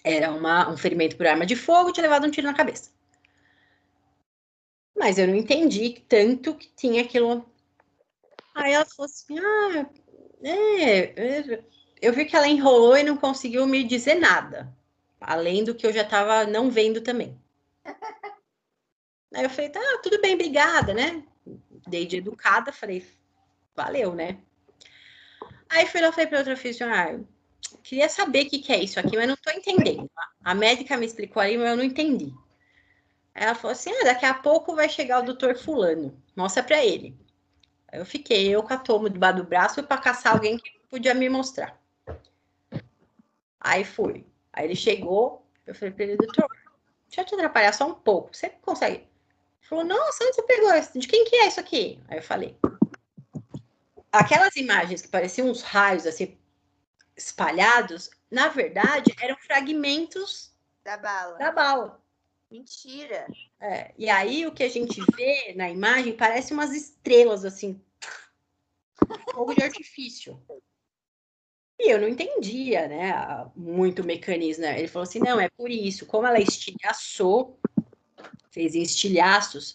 Era um ferimento por arma de fogo, tinha levado um tiro na cabeça. Mas eu não entendi tanto que tinha aquilo. Aí ela falou assim, eu vi que ela enrolou e não conseguiu me dizer nada, além do que eu já estava não vendo também. Aí eu falei, tá, tudo bem, obrigada, né? Dei de educada, falei, valeu, né? Aí fui lá, falei para outra funcionária, queria saber o que é isso aqui, mas não estou entendendo. A médica me explicou ali, mas eu não entendi. Aí ela falou assim, daqui a pouco vai chegar o doutor fulano, mostra para ele. Aí eu fiquei, eu com a toma debaixo do braço, para caçar alguém que podia me mostrar. Aí fui. Aí ele chegou, eu falei para ele, doutor, deixa eu te atrapalhar só um pouco, você consegue? Ele falou, nossa, onde você pegou isso? De quem que é isso aqui? Aí eu falei, aquelas imagens que pareciam uns raios assim espalhados, na verdade, eram fragmentos Da bala. da bala. Mentira. E aí o que a gente vê na imagem parece umas estrelas assim, fogo de artifício. E eu não entendia, né, muito o mecanismo. Ele falou assim, não, é por isso, como ela estilhaçou, fez em estilhaços,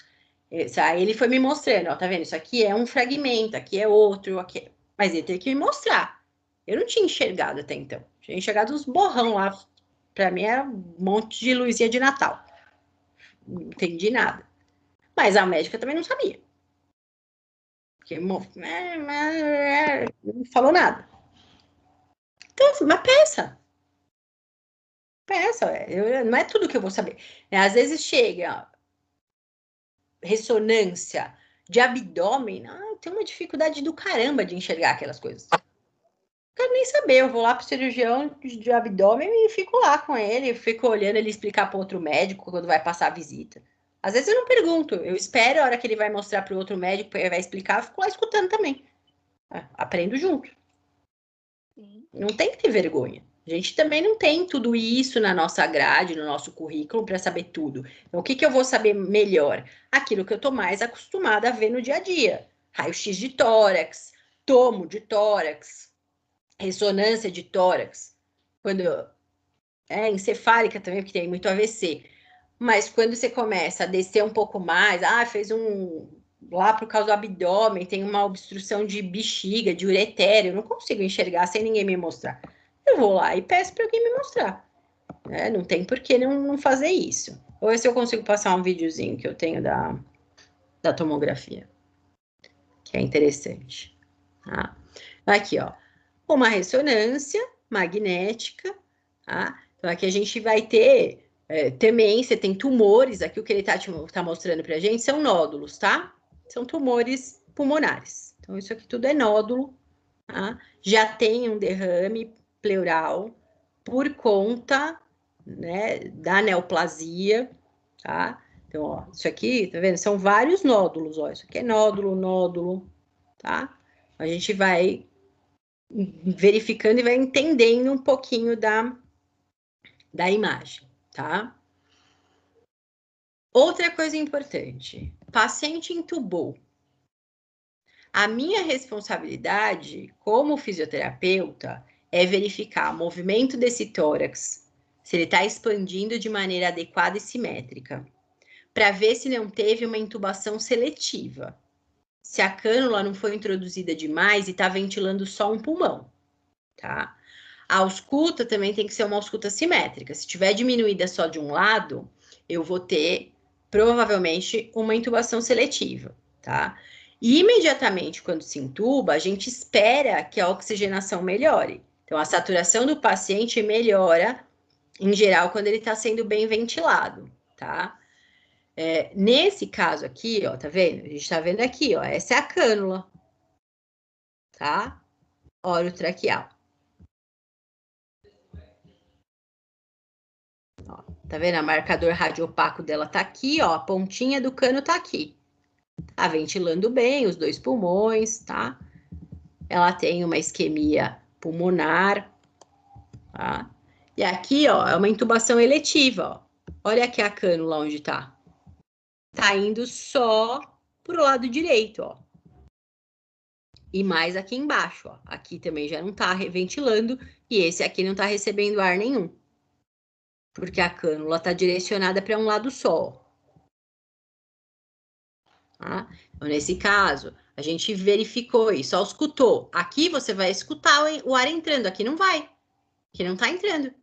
aí ele foi me mostrando, ó, tá vendo? Isso aqui é um fragmento, aqui é outro, aqui. Mas ele teve que me mostrar. Eu não tinha enxergado até então. Tinha enxergado uns borrão lá. Para mim era um monte de luzinha de Natal. Não entendi nada. Mas a médica também não sabia. Porque não falou nada. Então, mas peça. Não é tudo que eu vou saber. Às vezes chega ressonância de abdômen, eu tenho uma dificuldade do caramba de enxergar aquelas coisas. Não quero nem saber, eu vou lá pro cirurgião de abdômen e fico lá com ele, fico olhando ele explicar para outro médico quando vai passar a visita. Às vezes eu não pergunto, eu espero a hora que ele vai mostrar para o outro médico, ele vai explicar, eu fico lá escutando também. Aprendo junto. Sim. Não tem que ter vergonha. A gente também não tem tudo isso na nossa grade, no nosso currículo, para saber tudo. Então, o que eu vou saber melhor? Aquilo que eu estou mais acostumada a ver no dia a dia. Raio-x de tórax, tomo de tórax, ressonância de tórax. Quando encefálica também, porque tem muito AVC. Mas quando você começa a descer um pouco mais, fez um lá por causa do abdômen, tem uma obstrução de bexiga, de uretério, eu não consigo enxergar sem ninguém me mostrar. Eu vou lá e peço para alguém me mostrar. Né? Não tem por que não fazer isso. Ou se eu consigo passar um videozinho que eu tenho da tomografia, que é interessante. Tá? Aqui, ó, uma ressonância magnética, tá? Então, aqui a gente vai ter também, você tem tumores, aqui o que ele tá mostrando pra gente são nódulos, tá? São tumores pulmonares. Então, isso aqui tudo é nódulo, tá? Já tem um derrame pleural por conta, né, da neoplasia, tá? Então, ó, isso aqui, tá vendo? São vários nódulos, ó. Isso aqui é nódulo, nódulo, tá? A gente vai verificando e vai entendendo um pouquinho da imagem, tá? Outra coisa importante, paciente intubou. A minha responsabilidade como fisioterapeuta é verificar o movimento desse tórax, se ele está expandindo de maneira adequada e simétrica, para ver se não teve uma intubação seletiva. Se a cânula não foi introduzida demais e está ventilando só um pulmão, tá? A ausculta também tem que ser uma ausculta simétrica. Se tiver diminuída só de um lado, eu vou ter, provavelmente, uma intubação seletiva, tá? E imediatamente, quando se intuba, a gente espera que a oxigenação melhore. Então, a saturação do paciente melhora, em geral, quando ele está sendo bem ventilado, tá? Nesse caso aqui, ó, tá vendo? A gente tá vendo aqui, ó, essa é a cânula, tá? Orotraqueal. Ó, tá vendo? A marcador radiopaco dela tá aqui, ó, a pontinha do cano tá aqui. Tá ventilando bem os dois pulmões, tá? Ela tem uma isquemia pulmonar, tá? E aqui, ó, é uma intubação eletiva, ó. Olha aqui a cânula onde tá. Tá indo só pro lado direito, ó. E mais aqui embaixo, ó. Aqui também já não tá ventilando e esse aqui não tá recebendo ar nenhum. Porque a cânula tá direcionada para um lado só. Tá? Então, nesse caso, a gente verificou isso, só escutou. Aqui você vai escutar o ar entrando, aqui não vai. Aqui não tá entrando.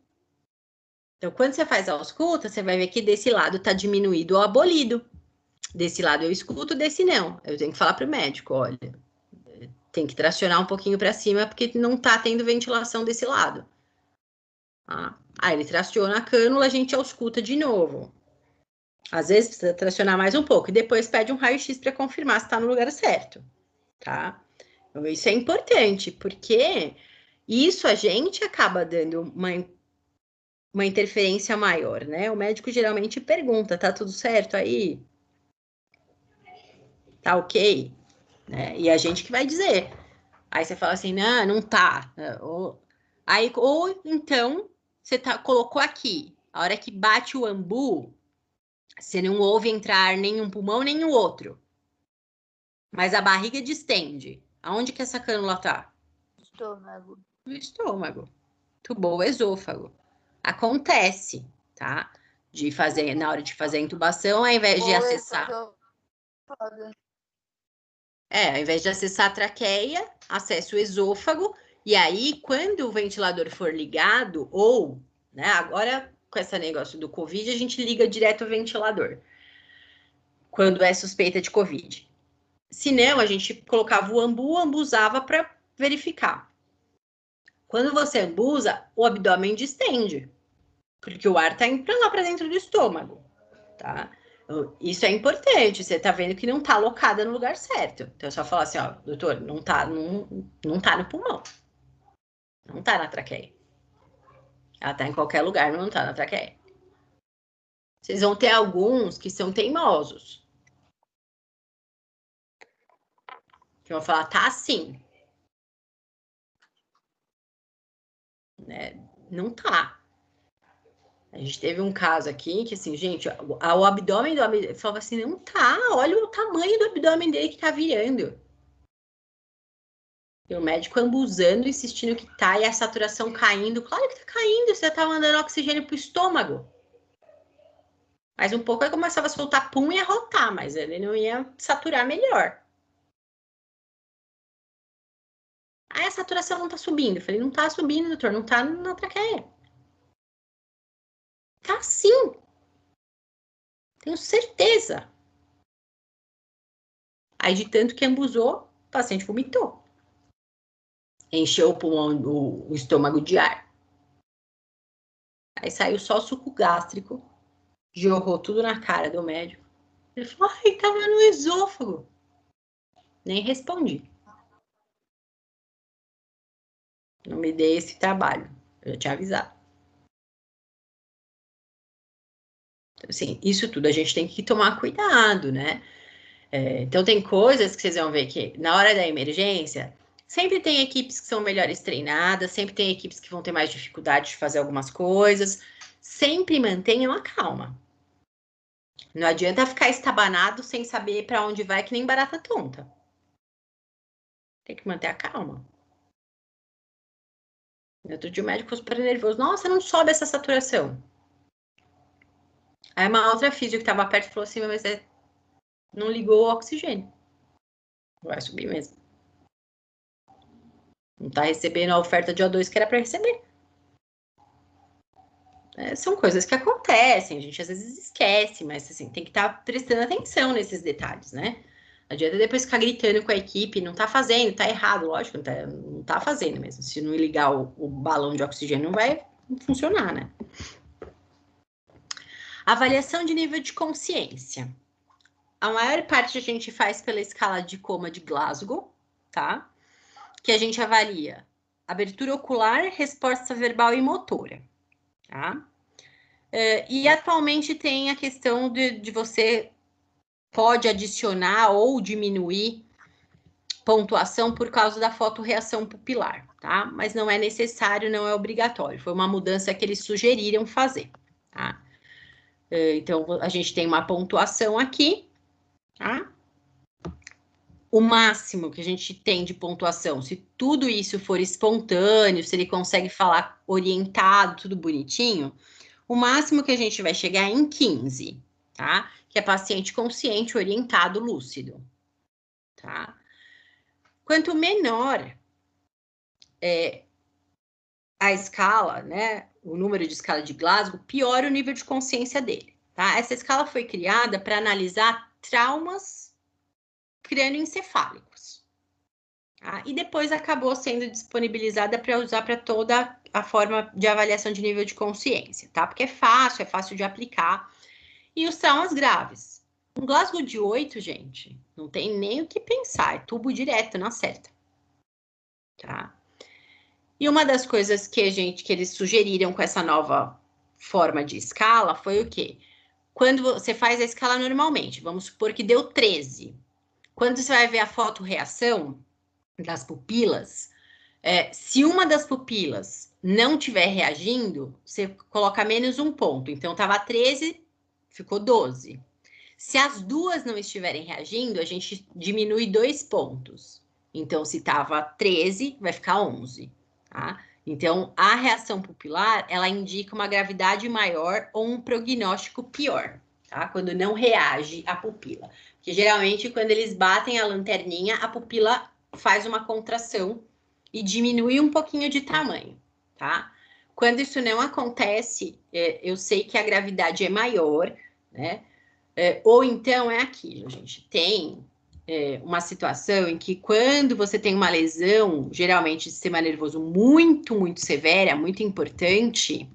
Então, quando você faz a ausculta, você vai ver que desse lado tá diminuído ou abolido. Desse lado eu escuto, desse não. Eu tenho que falar pro médico, olha, tem que tracionar um pouquinho para cima, porque não tá tendo ventilação desse lado. Tá? Aí ele traciona a cânula, a gente ausculta de novo. Às vezes precisa tracionar mais um pouco, e depois pede um raio-x para confirmar se está no lugar certo, tá? Então, isso é importante, porque isso a gente acaba dando uma interferência maior, né? O médico geralmente pergunta, tá tudo certo aí? Tá ok? Né? E a gente que vai dizer. Aí você fala assim, não, não tá. Ou então, você colocou aqui, a hora que bate o ambu, você não ouve entrar nem um pulmão, nem o outro. Mas a barriga distende. Aonde que essa cânula tá? Estômago. No estômago. Tubou o esôfago. Acontece, tá? Na hora de fazer a intubação, ao invés de acessar. Ao invés de acessar a traqueia, acessa o esôfago. E aí, quando o ventilador for ligado, ou, né, agora com esse negócio do Covid, a gente liga direto o ventilador. Quando é suspeita de Covid. Se não, a gente colocava o ambu, ambuzava para verificar. Quando você ambusa, o abdômen distende, porque o ar está indo para lá, para dentro do estômago, tá? Isso é importante, você tá vendo que não tá alocada no lugar certo. Então é só falar assim, ó, doutor, não tá no pulmão. Não tá na traqueia. Ela tá em qualquer lugar, mas não tá na traqueia. Vocês vão ter alguns que são teimosos. Que vão falar, tá assim. Né? Não tá. A gente teve um caso aqui que, assim, gente, o abdômen do abdômen, falava assim, não tá, olha o tamanho do abdômen dele que tá virando. E o médico ambuzando, insistindo que tá, e a saturação caindo. Claro que tá caindo, você tá mandando oxigênio pro estômago. Mais um pouco, aí começava a soltar pum e arrotar, mas ele não ia saturar melhor. Aí a saturação não tá subindo. Eu falei, não tá subindo, doutor, não tá na traqueia. Tá sim. Tenho certeza. Aí de tanto que embusou, o paciente vomitou. Encheu o pulmão, o estômago de ar. Aí saiu só suco gástrico, jorrou tudo na cara do médico. Ele falou, ai, tava no esôfago. Nem respondi. Não me dei esse trabalho. Eu já tinha avisado. Então, assim, isso tudo a gente tem que tomar cuidado, né? Então, tem coisas que vocês vão ver que na hora da emergência, sempre tem equipes que são melhores treinadas, sempre tem equipes que vão ter mais dificuldade de fazer algumas coisas. Sempre mantenham a calma. Não adianta ficar estabanado sem saber para onde vai, que nem barata tonta. Tem que manter a calma. Outro dia o médico ficou super nervoso. Nossa, não sobe essa saturação. Aí uma outra física que estava perto falou assim, mas não ligou o oxigênio. Vai subir mesmo. Não está recebendo a oferta de O2 que era para receber. São coisas que acontecem, a gente às vezes esquece, mas assim, tem que estar prestando atenção nesses detalhes, né? Não adianta depois ficar gritando com a equipe, não tá fazendo, tá errado, lógico, não tá fazendo mesmo. Se não ligar o balão de oxigênio, não vai funcionar, né? Avaliação de nível de consciência. A maior parte a gente faz pela escala de coma de Glasgow, tá? Que a gente avalia abertura ocular, resposta verbal e motora, tá? E atualmente tem a questão de você pode adicionar ou diminuir pontuação por causa da fotorreação pupilar, tá? Mas não é necessário, não é obrigatório. Foi uma mudança que eles sugeriram fazer, tá? Então, a gente tem uma pontuação aqui, tá? O máximo que a gente tem de pontuação, se tudo isso for espontâneo, se ele consegue falar orientado, tudo bonitinho, o máximo que a gente vai chegar é em 15, tá? Que é paciente consciente, orientado, lúcido, tá? Quanto menor a escala, né, o número de escala de Glasgow, pior o nível de consciência dele, tá? Essa escala foi criada para analisar traumas crânioencefálicos, tá? E depois acabou sendo disponibilizada para usar para toda a forma de avaliação de nível de consciência, tá? Porque é fácil de aplicar. E os traumas graves. Um Glasgow de 8, gente, não tem nem o que pensar, é tubo direto na certa, tá? E uma das coisas que eles sugeriram com essa nova forma de escala foi o quê? Quando você faz a escala normalmente, vamos supor que deu 13. Quando você vai ver a fotorreação das pupilas, se uma das pupilas não estiver reagindo, você coloca menos um ponto. Então, estava 13, ficou 12. Se as duas não estiverem reagindo, a gente diminui 2 pontos. Então, se estava 13, vai ficar 11, tá? Então, a reação pupilar, ela indica uma gravidade maior ou um prognóstico pior, tá? Quando não reage a pupila. Porque, geralmente, quando eles batem a lanterninha, a pupila faz uma contração e diminui um pouquinho de tamanho, tá? Quando isso não acontece, eu sei que a gravidade é maior, né? Ou então é aquilo, gente. Tem uma situação em que quando você tem uma lesão, geralmente de sistema nervoso muito, muito severa, muito importante,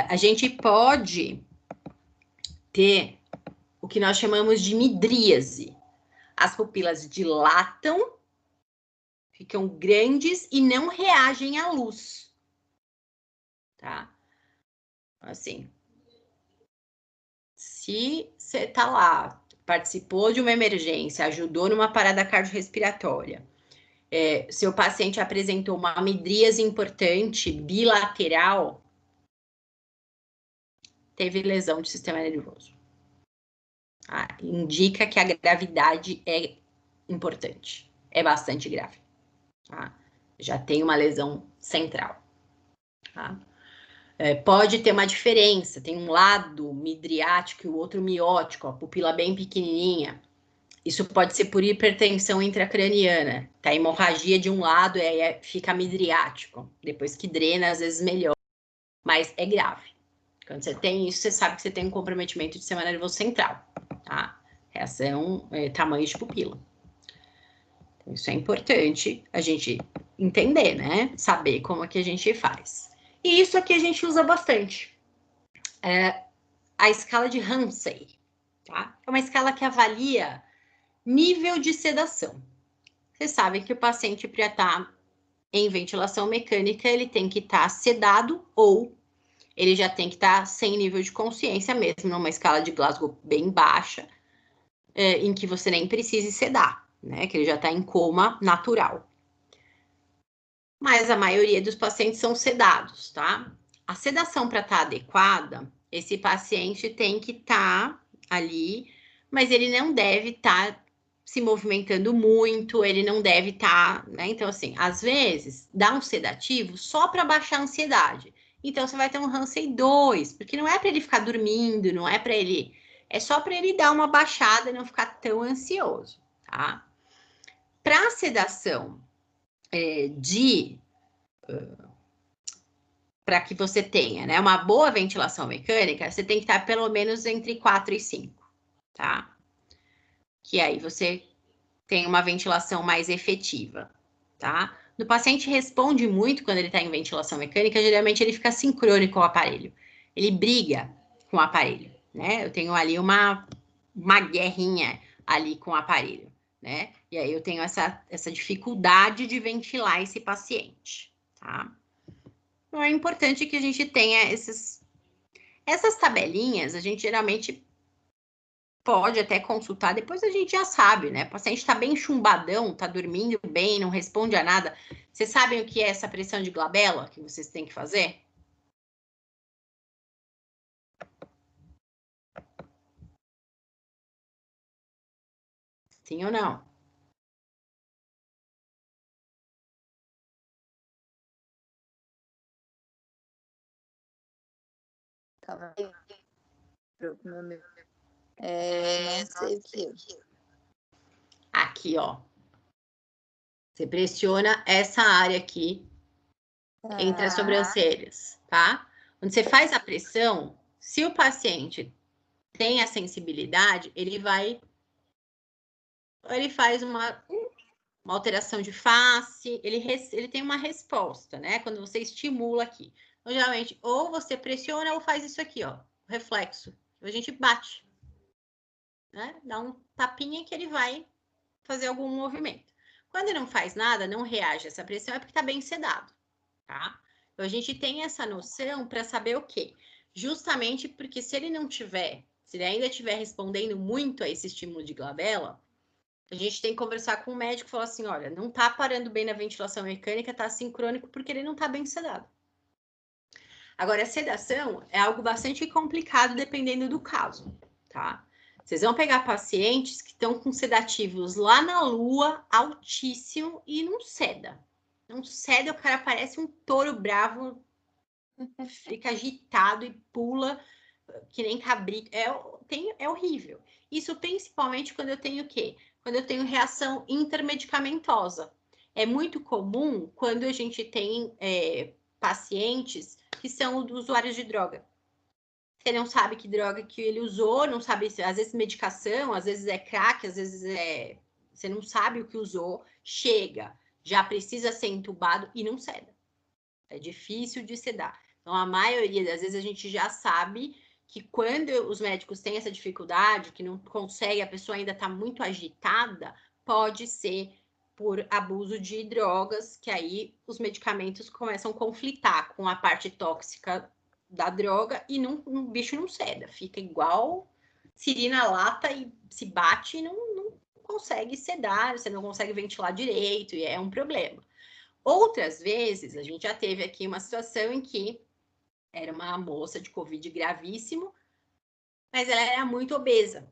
a gente pode ter o que nós chamamos de midríase. As pupilas dilatam, ficam grandes e não reagem à luz, tá? Assim, se você tá lá, participou de uma emergência, ajudou numa parada cardiorrespiratória, seu paciente apresentou uma midríase importante, bilateral, teve lesão de sistema nervoso. Indica que a gravidade é importante, é bastante grave. Tá? Já tem uma lesão central. Tá? Pode ter uma diferença, tem um lado midriático e o outro miótico, a pupila bem pequenininha. Isso pode ser por hipertensão intracraniana, tá? A hemorragia de um lado fica midriático, depois que drena, às vezes melhora, mas é grave. Quando você tem isso, você sabe que você tem um comprometimento de sistema nervoso central, tá? Reação, tamanho de pupila. Então, isso é importante a gente entender, né? Saber como é que a gente faz. E isso aqui a gente usa bastante. A escala de Ramsay, tá? É uma escala que avalia nível de sedação. Vocês sabem que o paciente, para estar em ventilação mecânica, ele tem que estar sedado ou ele já tem que estar sem nível de consciência mesmo, numa escala de Glasgow bem baixa, em que você nem precise sedar, né? Que ele já está em coma natural. Mas a maioria dos pacientes são sedados, tá? A sedação para estar adequada, esse paciente tem que estar ali, mas ele não deve estar se movimentando muito, ele não deve estar, né? Então, assim, às vezes, dá um sedativo só para baixar a ansiedade. Então, você vai ter um Ramsay 2, porque não é para ele ficar dormindo, não é para ele... É só para ele dar uma baixada e não ficar tão ansioso, tá? Para sedação para que você tenha, né, uma boa ventilação mecânica, você tem que estar pelo menos entre 4 e 5, tá? Que aí você tem uma ventilação mais efetiva, tá? O paciente responde muito quando ele está em ventilação mecânica, geralmente ele fica sincrônico com o aparelho. Ele briga com o aparelho, né? Eu tenho ali uma guerrinha ali com o aparelho, né? E aí eu tenho essa dificuldade de ventilar esse paciente, tá? Então é importante que a gente tenha essas tabelinhas, a gente geralmente pode até consultar, depois a gente já sabe, né? O paciente está bem chumbadão, está dormindo bem, não responde a nada. Vocês sabem o que é essa pressão de glabela que vocês têm que fazer? Sim ou não? Calma aí. Não sei o que. Aqui, ó. Você pressiona essa área aqui entre as sobrancelhas, tá? Quando você faz a pressão, se o paciente tem a sensibilidade, ele faz uma alteração de face, ele tem uma resposta, né? Quando você estimula aqui. Então, geralmente, ou você pressiona ou faz isso aqui, ó, reflexo. A gente bate, né? Dá um tapinha que ele vai fazer algum movimento. Quando ele não faz nada, não reage a essa pressão, é porque tá bem sedado, tá? Então, a gente tem essa noção para saber o quê? Justamente porque se ele ainda estiver respondendo muito a esse estímulo de glabela, a gente tem que conversar com o médico e falar assim, olha, não tá parando bem na ventilação mecânica, tá sincrônico porque ele não tá bem sedado. Agora, a sedação é algo bastante complicado dependendo do caso, tá? Vocês vão pegar pacientes que estão com sedativos lá na lua, altíssimo, e não ceda. Não ceda, o cara parece um touro bravo, fica agitado e pula que nem cabrito. É horrível. Isso principalmente quando eu tenho o quê? Quando eu tenho reação intermedicamentosa. É muito comum quando a gente tem pacientes que são usuários de droga. Você não sabe que droga que ele usou, não sabe, às vezes medicação, às vezes é crack, às vezes você não sabe o que usou, chega, já precisa ser entubado e não ceda. É difícil de sedar. Então, a maioria das vezes a gente já sabe que quando os médicos têm essa dificuldade, que não consegue, a pessoa ainda está muito agitada, pode ser por abuso de drogas, que aí os medicamentos começam a conflitar com a parte tóxica da droga e o bicho não ceda, fica igual siri na lata e se bate e não consegue sedar, você não consegue ventilar direito, e é um problema. Outras vezes, a gente já teve aqui uma situação em que era uma moça de Covid gravíssimo, mas ela era muito obesa.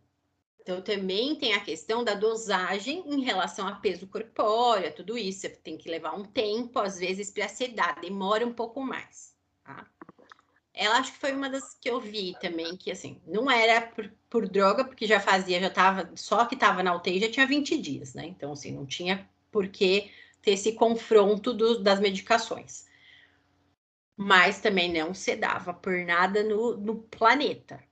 Então, também tem a questão da dosagem em relação a peso corpóreo, tudo isso. Você tem que levar um tempo, às vezes, para sedar, demora um pouco mais, tá? Ela acho que foi uma das que eu vi também, que assim, não era por droga, porque já tava, só que tava na UTI já tinha 20 dias, né? Então, assim, não tinha por que ter esse confronto das medicações. Mas também não sedava por nada no planeta.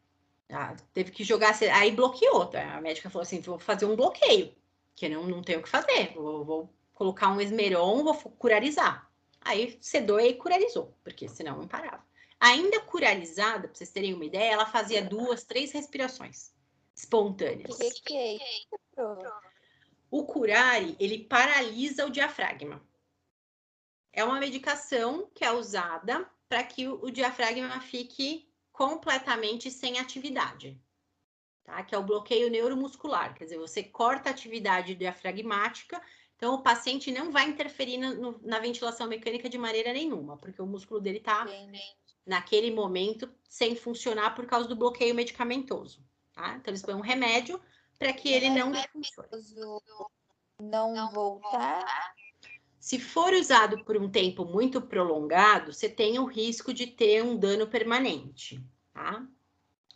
Tá? Teve que jogar, aí bloqueou, tá? A médica falou assim, vou fazer um bloqueio, que não tenho o que fazer, vou colocar um Esmeron, vou curarizar. Aí sedou e curarizou, porque senão não parava. Ainda curarizada, para vocês terem uma ideia, ela fazia 2, 3 respirações espontâneas. Que é isso? O curare, ele paralisa o diafragma. É uma medicação que é usada para que o diafragma fique completamente sem atividade, tá? Que é o bloqueio neuromuscular, quer dizer, você corta a atividade diafragmática, então o paciente não vai interferir na ventilação mecânica de maneira nenhuma, porque o músculo dele está naquele momento sem funcionar por causa do bloqueio medicamentoso, tá? Então eles põem um remédio para que ele não funcione. Não voltar. Se for usado por um tempo muito prolongado, você tem o risco de ter um dano permanente, tá?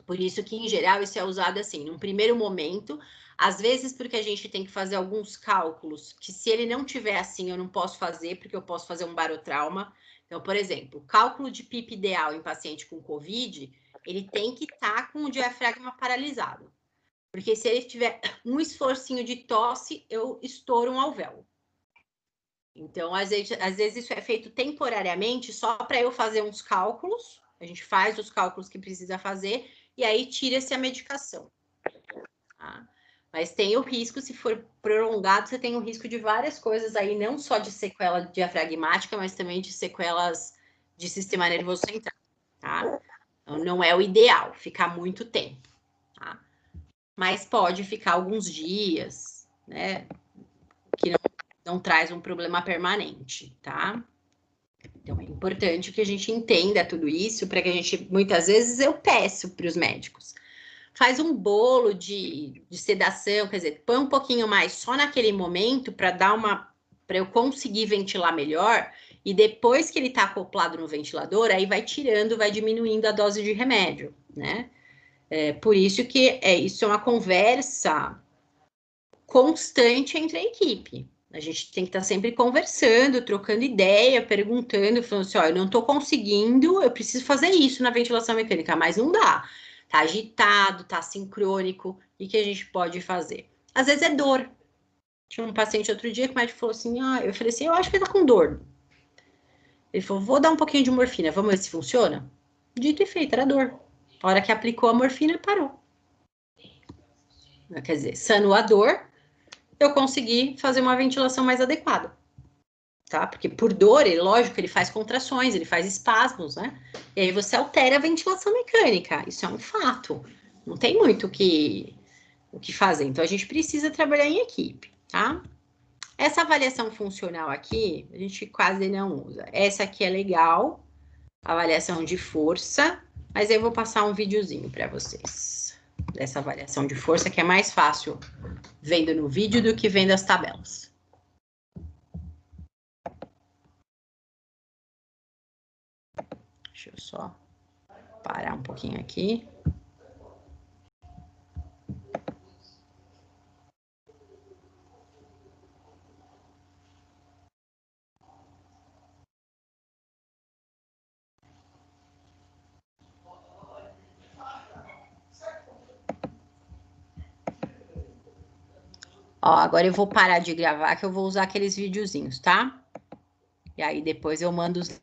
Por isso que, em geral, isso é usado assim, num primeiro momento, às vezes porque a gente tem que fazer alguns cálculos, que se ele não tiver assim, eu não posso fazer, porque eu posso fazer um barotrauma. Então, por exemplo, o cálculo de PIP ideal em paciente com COVID, ele tem que estar com o diafragma paralisado. Porque se ele tiver um esforcinho de tosse, eu estouro um alvéolo. Então, às vezes isso é feito temporariamente só para eu fazer uns cálculos. A gente faz os cálculos que precisa fazer e aí tira-se a medicação. Tá? Mas tem o risco, se for prolongado, você tem o risco de várias coisas aí, não só de sequela diafragmática, mas também de sequelas de sistema nervoso central. Tá? Então, não é o ideal ficar muito tempo. Tá? Mas pode ficar alguns dias, né? Que não traz um problema permanente, tá? Então, é importante que a gente entenda tudo isso, para que a gente, muitas vezes, eu peço para os médicos, faz um bolo de sedação, quer dizer, põe um pouquinho mais só naquele momento para eu conseguir ventilar melhor, e depois que ele está acoplado no ventilador, aí vai tirando, vai diminuindo a dose de remédio, né? Por isso que isso é uma conversa constante entre a equipe. A gente tem que estar sempre conversando, trocando ideia, perguntando, falando assim, ó, eu não estou conseguindo, eu preciso fazer isso na ventilação mecânica, mas não dá. Tá agitado, tá sincrônico, e que a gente pode fazer? Às vezes é dor. Tinha um paciente outro dia que o médico falou assim, eu falei assim, eu acho que ele tá com dor. Ele falou, vou dar um pouquinho de morfina, vamos ver se funciona? Dito e feito, era dor. A hora que aplicou a morfina, parou. Quer dizer, sanou a dor, eu consegui fazer uma ventilação mais adequada, tá? Porque por dor, lógico, ele faz contrações, ele faz espasmos, né? E aí você altera a ventilação mecânica, isso é um fato. Não tem muito o que fazer, então a gente precisa trabalhar em equipe, tá? Essa avaliação funcional aqui, a gente quase não usa. Essa aqui é legal, avaliação de força, mas eu vou passar um videozinho para vocês dessa avaliação de força, que é mais fácil vendo no vídeo do que vendo as tabelas. Deixa eu só parar um pouquinho aqui. Ó, agora eu vou parar de gravar, que eu vou usar aqueles videozinhos, tá? E aí depois eu mando os